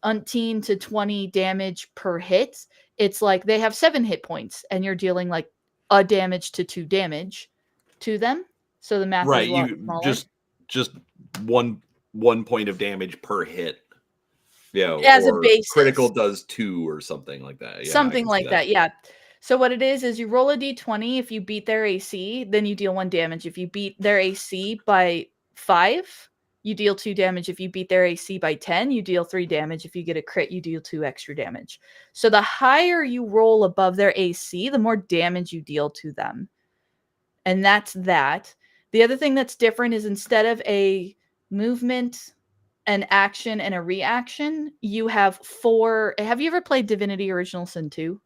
18 to 20 damage per hit, it's like they have 7 hit points and you're dealing like a damage to 2 damage to them. So the math is a lot smaller. Just one point of damage per hit. Yeah, as a basis. Critical does 2 or something like that. Yeah, something like that. Yeah. So what it is you roll a d20. If you beat their AC, then you deal 1 damage. If you beat their AC by 5, you deal 2 damage. If you beat their AC by 10, you deal 3 damage. If you get a crit, you deal 2 extra damage. So the higher you roll above their AC, the more damage you deal to them. And that's that. The other thing that's different is instead of a movement, an action, and a reaction, you have 4. Have you ever played Divinity Original Sin 2?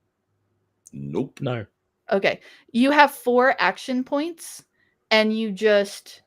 Nope. No. Okay. You have 4 action points, and you just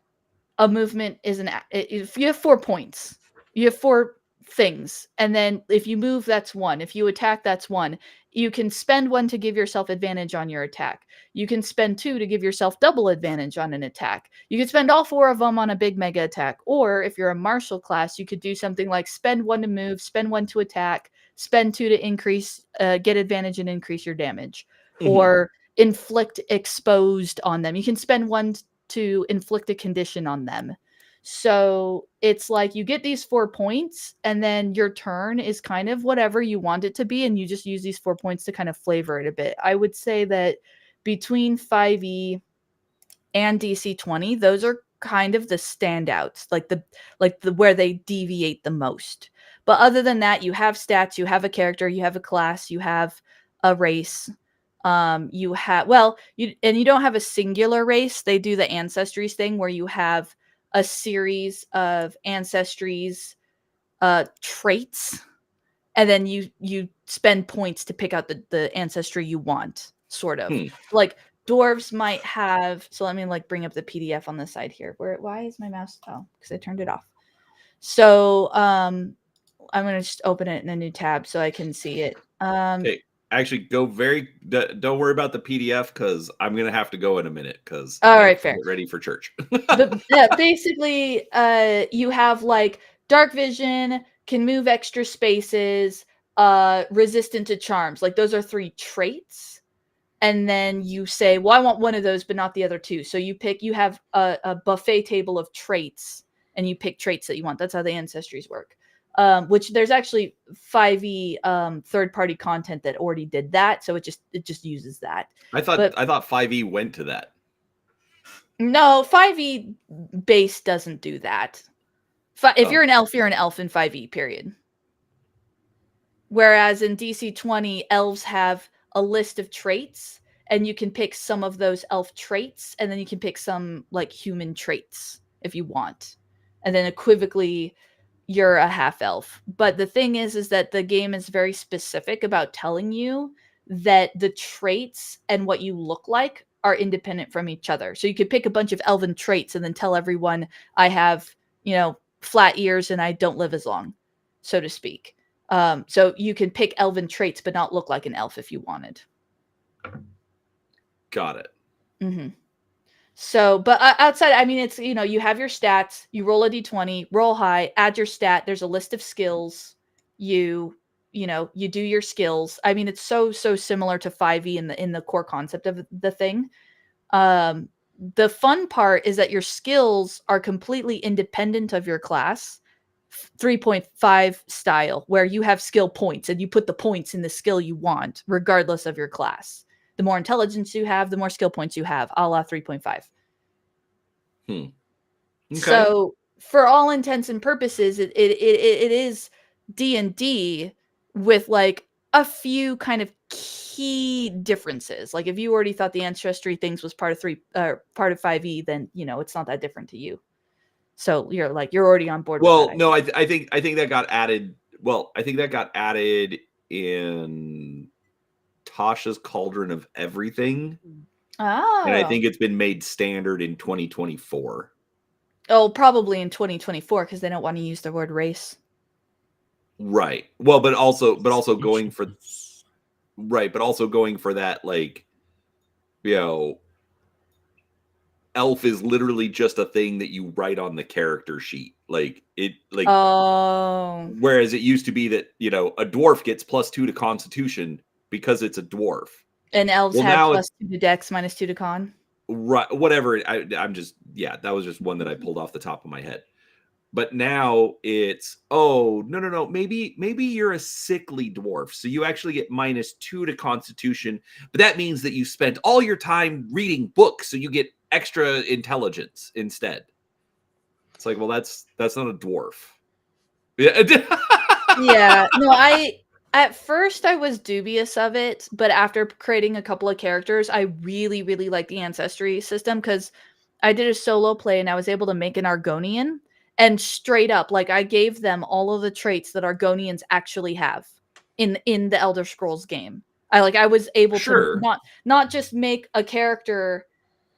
a movement is if you have 4 points, you have 4 things, and then if you move, that's 1. If you attack, that's 1. You can spend 1 to give yourself advantage on your attack. You can spend 2 to give yourself double advantage on an attack. You could spend all 4 of them on a big mega attack, or if you're a martial class, you could do something like spend 1 to move, spend 1 to attack, spend 2 to increase, get advantage and increase your damage, or inflict exposed on them. You can spend 1 to inflict a condition on them. So it's like you get these 4 points, and then your turn is kind of whatever you want it to be, and you just use these 4 points to kind of flavor it a bit. I would say that between 5e and DC 20, those are kind of the standouts, like the where they deviate the most. But other than that, you have stats, you have a character, you have a class, you have a race. You have you don't have a singular race. They do the ancestries thing where you have a series of ancestries traits, and then you spend points to pick out the ancestry you want, sort of. Like dwarves might have, so let me like bring up the PDF on the side here. Why is my mouse? Oh, because I turned it off. So I'm gonna just open it in a new tab so I can see it. Okay, actually, don't worry about the PDF because I'm gonna have to go in a minute because all I have right, to fair. get ready for church. But basically, you have like dark vision, can move extra spaces, resistant to charms. Like those are 3 traits. And then you say, well, I want one of those, but not the other 2. So you have a buffet table of traits, and you pick traits that you want. That's how the ancestries work. Which there's actually 5e third-party content that already did that, so it just uses that. I thought 5e went to that. No, 5e base doesn't do that. If you're an elf in 5e, period. Whereas in DC20, elves have a list of traits, and you can pick some of those elf traits, and then you can pick some like human traits if you want. And then equivocally, you're a half elf. But the thing is that the game is very specific about telling you that the traits and what you look like are independent from each other. So you could pick a bunch of elven traits and then tell everyone I have, flat ears and I don't live as long, so to speak. So you can pick elven traits but not look like an elf if you wanted. Got it. Mm-hmm. So, but outside, I mean, it's, you have your stats, you roll a d20, roll high, add your stat. There's a list of skills. You do your skills. I mean, it's so similar to 5e in the core concept of the thing. The fun part is that your skills are completely independent of your class. 3.5 style, where you have skill points and you put the points in the skill you want, regardless of your class. The more intelligence you have, the more skill points you have, a la 3.5. Okay. So, for all intents and purposes, it is D&D with like a few kind of key differences. Like if you already thought the ancestry things was part of 5e, then it's not that different to you. So you're already on board with that. No, I think that got added. Well, I think that got added in Tasha's Cauldron of Everything. Oh. And I think it's been made standard in 2024. Oh, probably in 2024 because they don't want to use the word race. Right. Well, but also going for that, like, elf is literally just a thing that you write on the character sheet. Oh. Whereas it used to be that, a dwarf gets +2 to Constitution because it's a dwarf. And elves have +2 to Dex, -2 to Con. Right. Whatever. I'm just, that was just one that I pulled off the top of my head. But now it's, no. Maybe you're a sickly dwarf, so you actually get -2 to Constitution, but that means that you spent all your time reading books, so you get extra intelligence instead. It's like, well, that's not a dwarf. Yeah. Yeah. No, at first I was dubious of it, but after creating a couple of characters, I really, really like the ancestry system because I did a solo play and I was able to make an Argonian. And straight up, like I gave them all of the traits that Argonians actually have in the Elder Scrolls game. I was able to not just make a character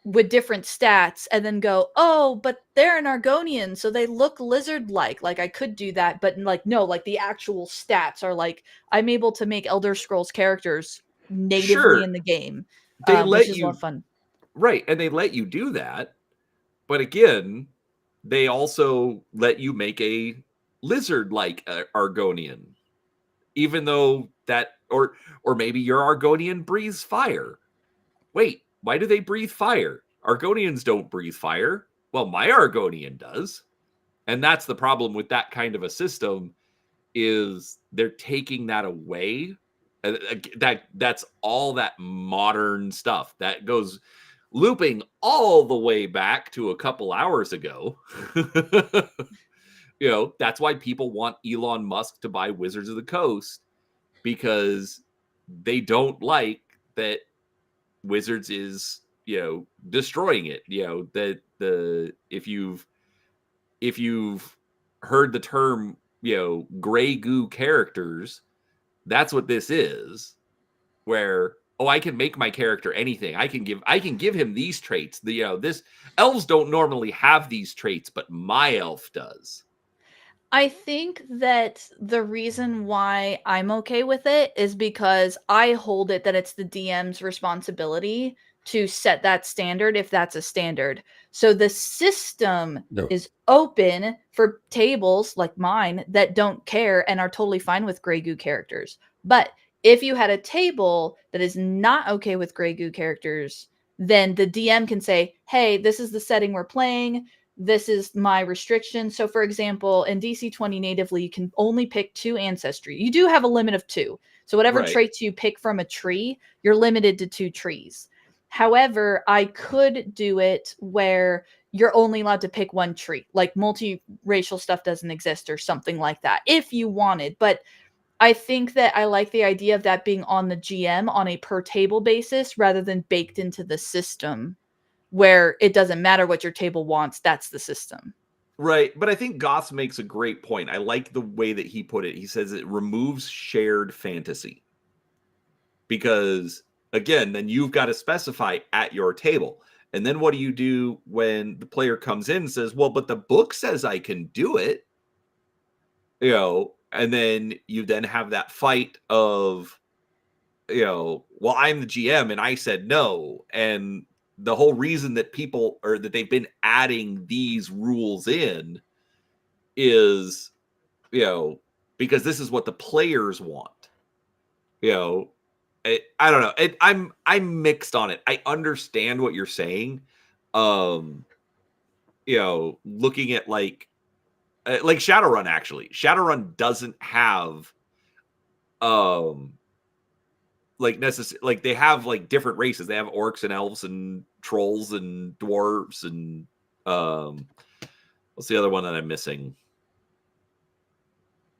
with different stats and then go, oh, but they're an Argonian, so they look lizard-like. Like I could do that, but no, like the actual stats are like I'm able to make Elder Scrolls characters natively in the game. Which is a lot of fun. Right, and they let you do that, but again, they also let you make a lizard-like Argonian, even though that, or maybe your Argonian breathes fire. Wait, why do they breathe fire? Argonians don't breathe fire. Well, my Argonian does. And that's the problem with that kind of a system, is they're taking that away. That's all that modern stuff that goes looping all the way back to a couple hours ago. That's why people want Elon Musk to buy Wizards of the Coast, because they don't like that Wizards is, destroying it. That if you've heard the term gray goo characters, that's what this is. Where I can make my character anything. I can give him these traits. This elves don't normally have these traits, but my elf does. I think that the reason why I'm okay with it is because I hold it that it's the DM's responsibility to set that standard if that's a standard. So the system is open for tables like mine that don't care and are totally fine with gray goo characters. But if you had a table that is not okay with gray goo characters, then the DM can say, hey, this is the setting we're playing. This is my restriction. So, for example, in DC 20 natively, you can only pick 2 ancestry. You do have a limit of 2. So whatever traits you pick from a tree, you're limited to 2 trees. However, I could do it where you're only allowed to pick 1 tree, like multiracial stuff doesn't exist or something like that, if you wanted. But I think that I like the idea of that being on the GM on a per table basis rather than baked into the system, where it doesn't matter what your table wants. That's the system. Right. But I think Goss makes a great point. I like the way that he put it. He says it removes shared fantasy. Because, again, then you've got to specify at your table. And then what do you do when the player comes in and says, well, but the book says I can do it? And then you then have that fight of, well, I'm the GM and I said no. And the whole reason that people or that they've been adding these rules in is, because this is what the players want. I don't know. I'm mixed on it. I understand what you're saying. Looking at like Shadowrun, actually. Shadowrun doesn't have like they have like different races. They have orcs and elves and trolls and dwarves and what's the other one that I'm missing?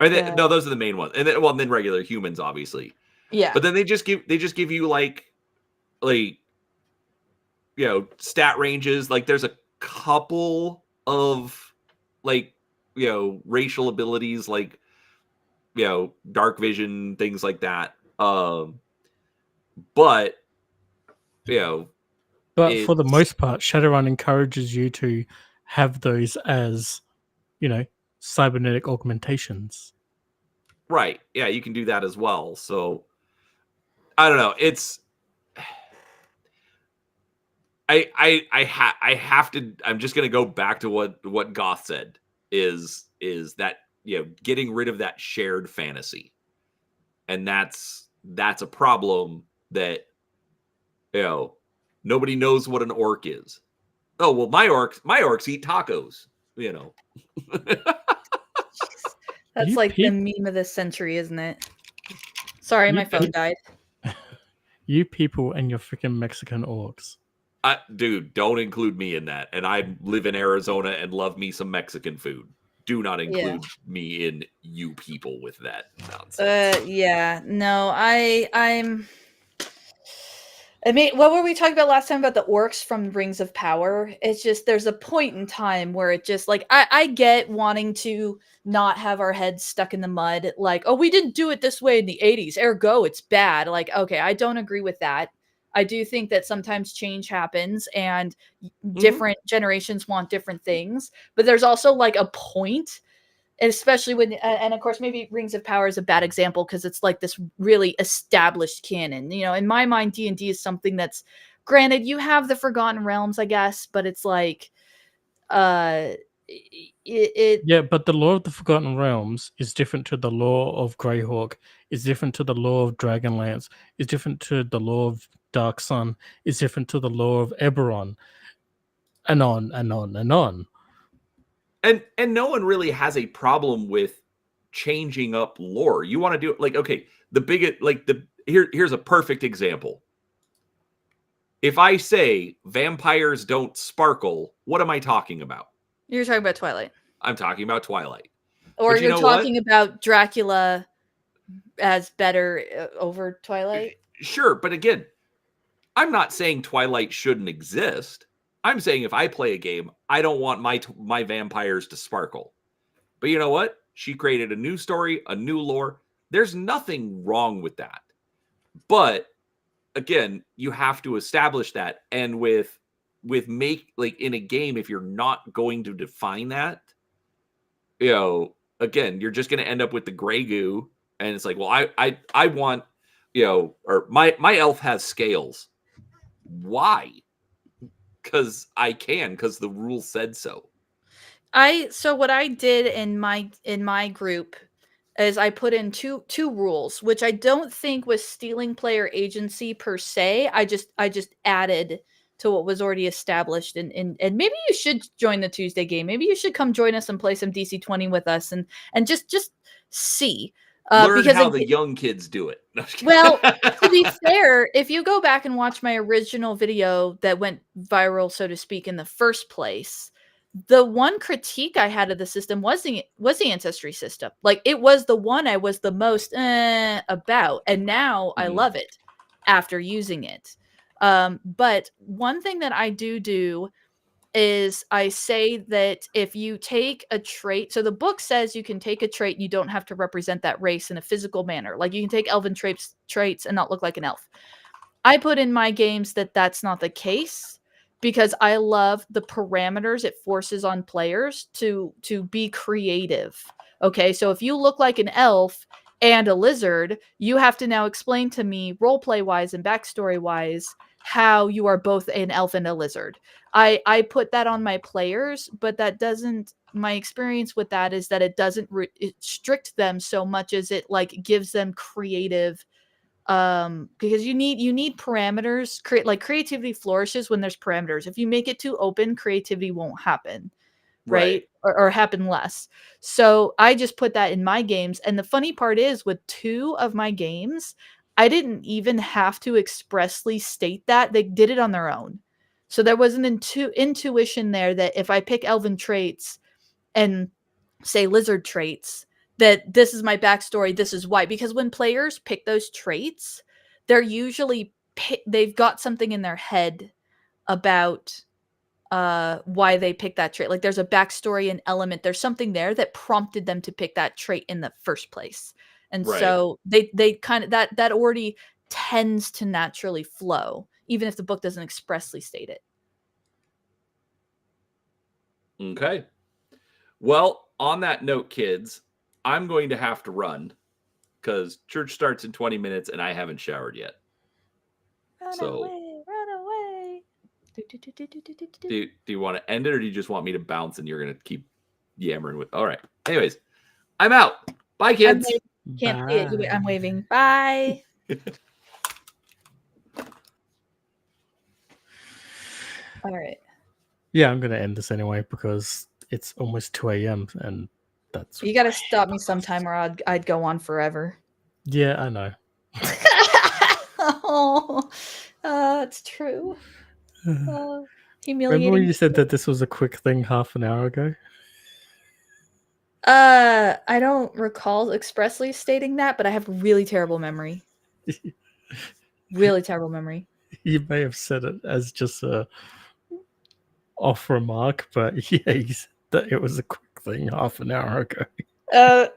No, those are the main ones. And then regular humans, obviously. Yeah. But then they just give you like stat ranges. Like there's a couple of like racial abilities, like dark vision, things like that. But for the most part, Shadowrun encourages you to have those as cybernetic augmentations. Right. Yeah, you can do that as well. So I don't know. It's I have to. I'm just gonna go back to what Goth said is that getting rid of that shared fantasy, and that's a problem that nobody knows what an orc is. Oh well, my orcs eat tacos. That's like the meme of the century, isn't it? Sorry, my phone died. You people and your freaking Mexican orcs. Dude, don't include me in that. And I live in Arizona and love me some Mexican food. Do not include me in you people with that nonsense. Yeah. No, I mean, what were we talking about last time about the orcs from Rings of Power? It's just there's a point in time where it just like I get wanting to not have our heads stuck in the mud, like, oh, we didn't do it this way in the 80s, ergo it's bad. Like, okay, I don't agree with that. I do think that sometimes change happens and different generations want different things, but there's also like a point, especially when and of course maybe Rings of Power is a bad example because it's like this really established canon. In my mind, D&D is something that's, granted, you have the Forgotten Realms, I guess, but it's like yeah, but the lore of the Forgotten Realms is different to the lore of Greyhawk, is different to the lore of Dragonlance, is different to the lore of Dark Sun, is different to the lore of Eberron, and on and on and on. And no one really has a problem with changing up lore. You want to do it like, okay, here's a perfect example. If I say vampires don't sparkle, what am I talking about? You're talking about Twilight. I'm talking about Twilight. Or you're talking about Dracula as better over Twilight? Sure, but again, I'm not saying Twilight shouldn't exist. I'm saying if I play a game, I don't want my vampires to sparkle. But you know what? She created a new story, a new lore. There's nothing wrong with that. But again, you have to establish that. And with make like in a game, if you're not going to define that, again, you're just going to end up with the gray goo. And it's like, well, I want, or my elf has scales. Why? Because the rule said so. So what I did in my group is I put in two rules, which I don't think was stealing player agency per se. I just added to what was already established, and maybe you should join the Tuesday game. Maybe you should come join us and play some DC-20 with us, and just see. Learn how the young kids do it. Well, to be fair, if you go back and watch my original video that went viral, so to speak, in the first place, the one critique I had of the system was the ancestry system. Like, it was the one I was the most about, and now I love it after using it. But one thing that I do is I say that if you take a trait, so the book says you can take a trait and you don't have to represent that race in a physical manner. Like, you can take elven traits and not look like an elf. I put in my games that that's not the case, because I love the parameters it forces on players to be creative. Okay, so if you look like an elf and a lizard, you have to now explain to me, roleplay wise and backstory wise, how you are both an elf and a lizard. I put that on my players, but that doesn't, my experience with that is that it doesn't restrict them so much as it like gives them creative, because you need parameters. Creativity flourishes when there's parameters. If you make it too open, creativity won't happen, right? Or happen less. So I just put that in my games. And the funny part is, with 2 of my games, I didn't even have to expressly state that. They did it on their own. So there was an intuition there that if I pick elven traits and say lizard traits, that this is my backstory, this is why. Because when players pick those traits, they're usually they've got something in their head about why they pick that trait. Like, there's a backstory, an element, there's something there that prompted them to pick that trait in the first place. And so they kind of, that already tends to naturally flow, even if the book doesn't expressly state it. Okay. Well, on that note, kids, I'm going to have to run because church starts in 20 minutes and I haven't showered yet. Run away. Do you want to end it, or do you just want me to bounce and you're going to keep yammering with? All right. Anyways, I'm out. Bye, kids. Can't see it. I'm waving. Bye. All right. Yeah, I'm going to end this anyway because it's almost 2 a.m. and that's... You got to stop me sometime or I'd go on forever. Yeah, I know. Oh, it's true. Humiliating. Remember when you said that this was a quick thing half an hour ago? I don't recall expressly stating that, but I have really terrible memory. Really terrible memory. You may have said it as just a off remark, but yeah, you said that it was a quick thing half an hour ago.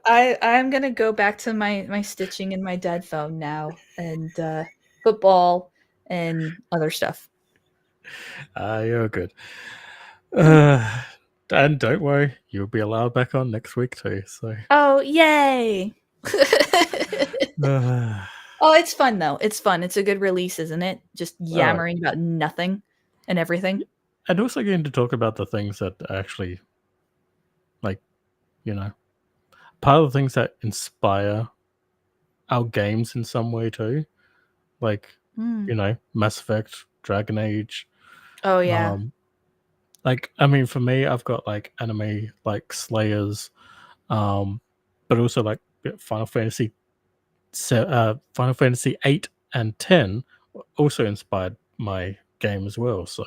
I'm gonna go back to my stitching in my dead phone now, and football and other stuff. You're good. And don't worry, you'll be allowed back on next week too. So. Oh, yay! Oh, it's fun though. It's fun. It's a good release, isn't it? Just yammering about nothing and everything. And also getting to talk about the things that actually, like, part of the things that inspire our games in some way too. Like, Mass Effect, Dragon Age. Oh, yeah. For me, I've got like anime like Slayers, but also like Final Fantasy 8 and 10 also inspired my game as well. So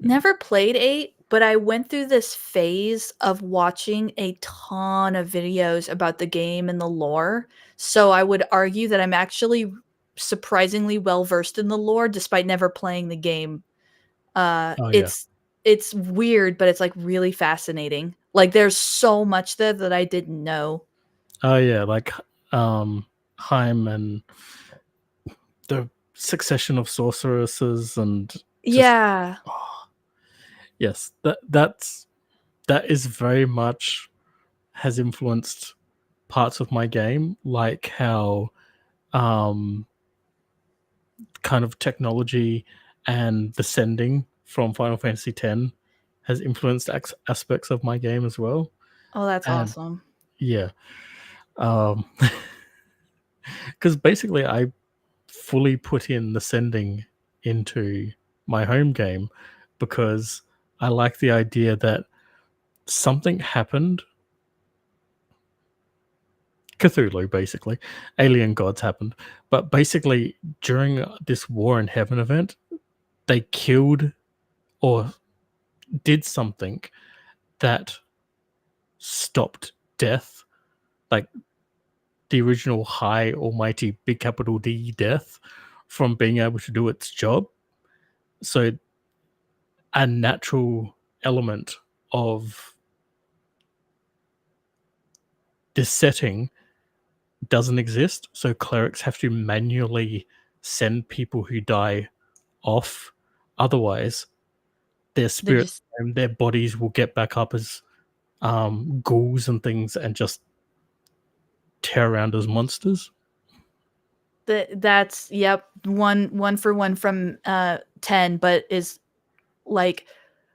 never played 8, but I went through this phase of watching a ton of videos about the game and the lore. So I would argue that I'm actually surprisingly well versed in the lore despite never playing the game. It's weird, but it's like really fascinating. Like there's so much there that I didn't know. Oh yeah, like Heim and the succession of sorceresses and just Yeah. yes, that is very much has influenced parts of my game, like how kind of technology and the sending from Final Fantasy X has influenced aspects of my game as well. Oh, that's And awesome. yeah, because basically I fully put in the sending into my home game because I like the idea that something happened. Cthulhu, basically. Alien gods happened. But basically, during this War in Heaven event, they killed or did something that stopped death. Like the original high, almighty, big capital D death from being able to do its job. So, a natural element of this setting doesn't exist. So, clerics have to manually send people who die off. Otherwise, their They spirit just and their bodies will get back up as ghouls and things and just tear around as monsters. that's yep, one for one from 10, but is like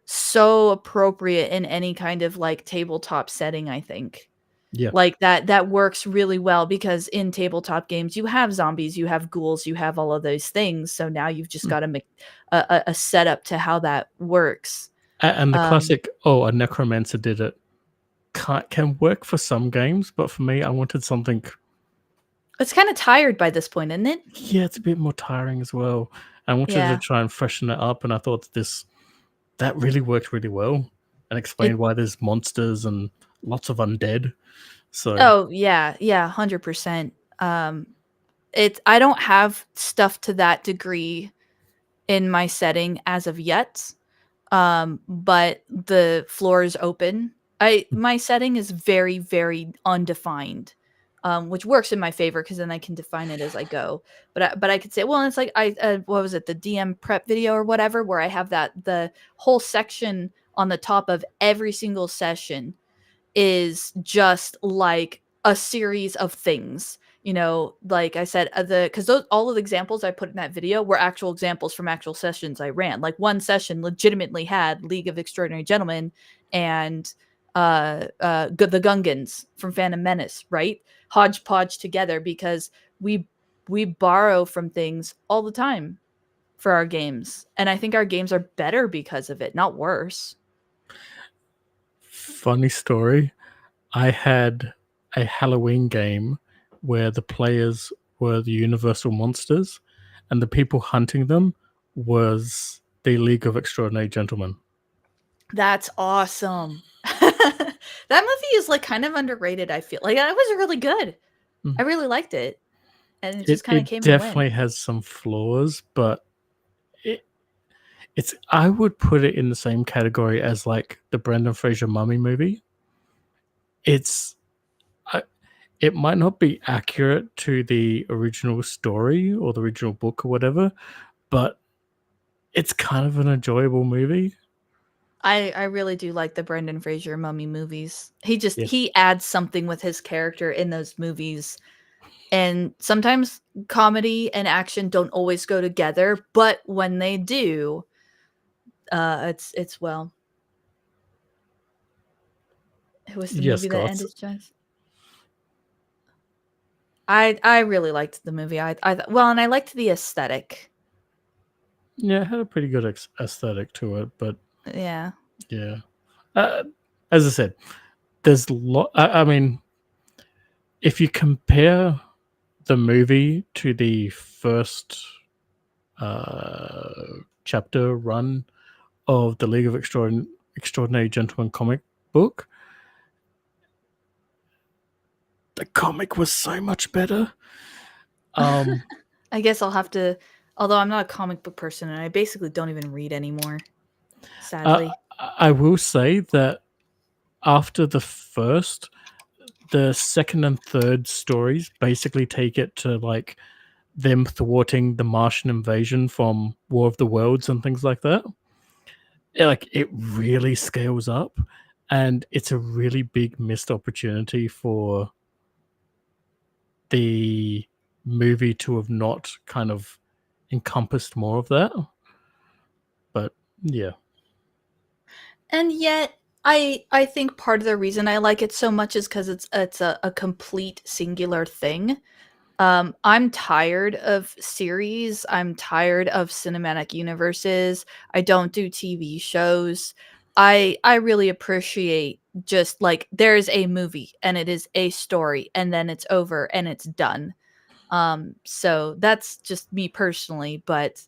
so appropriate in any kind of like tabletop setting, I think. Yeah. Like that works really well because in tabletop games you have zombies, you have ghouls, you have all of those things. So now you've just got to make a setup to how that works. And the classic, a necromancer did it, can work for some games, but for me, I wanted something. It's kind of tired by this point, isn't it? Yeah, it's a bit more tiring as well. I wanted to try and freshen it up, and I thought that really worked really well and explained why there's monsters and lots of undead. So Oh yeah, 100%. I don't have stuff to that degree in my setting as of yet. But the floor is open. My setting is very, very undefined, which works in my favor because then I can define it as I go. But I could say, well, it's like what was it, the DM prep video or whatever, where I have the whole section on the top of every single session is just like a series of things. You know, like I said, because all of the examples I put in that video were actual examples from actual sessions I ran. Like one session legitimately had League of Extraordinary Gentlemen and the Gungans from Phantom Menace, right? Hodgepodge together because we borrow from things all the time for our games, and I think our games are better because of it, not worse. funny story. I had a Halloween game where the players were the Universal monsters and the people hunting them was the League of Extraordinary Gentlemen. That's awesome. That movie is like kind of underrated, I feel. Like that was really good. I really liked it. And it just kind of It came and definitely went. has some flaws, but it's I would put it in the same category as like the Brendan Fraser Mummy movie. It might not be accurate to the original story or the original book or whatever, but it's kind of an enjoyable movie. I really do like the Brendan Fraser Mummy movies. Yeah. He adds something with his character in those movies. And sometimes comedy and action don't always go together, but when they do, it's well. It was the Yes, movie that Goths. ended Jones. I really liked the movie. Well, and I liked the aesthetic. Yeah, it had a pretty good aesthetic to it, but Yeah. yeah. As I said, there's I mean, if you compare the movie to the first chapter run of the League of Extraordinary Gentlemen comic book, the comic was so much better. I guess I'll have to, although I'm not a comic book person and I basically don't even read anymore, sadly. I will say that after the first, the second and third stories basically take it to like them thwarting the Martian invasion from War of the Worlds and things like that. Like it really scales up, and it's a really big missed opportunity for the movie to have not kind of encompassed more of that. But yeah. And yet, I think part of the reason I like it so much is because it's a complete singular thing. I'm tired of series. I'm tired of cinematic universes. I don't do TV shows. I really appreciate just like there's a movie and it is a story and then it's over and it's done. So that's just me personally, but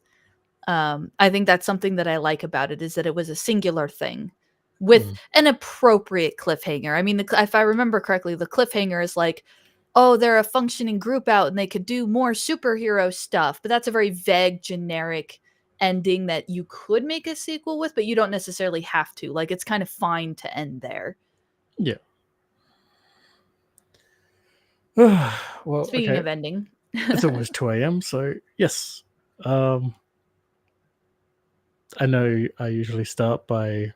I think that's something that I like about it is that it was a singular thing with an appropriate cliffhanger. I mean, if I remember correctly, the cliffhanger is like, oh, they're a functioning group out and they could do more superhero stuff. But that's a very vague, generic ending that you could make a sequel with, but you don't necessarily have to. Like, it's kind of fine to end there. Yeah. Well, Speaking okay. of ending, It's almost 2 a.m. So yes. I know I usually start by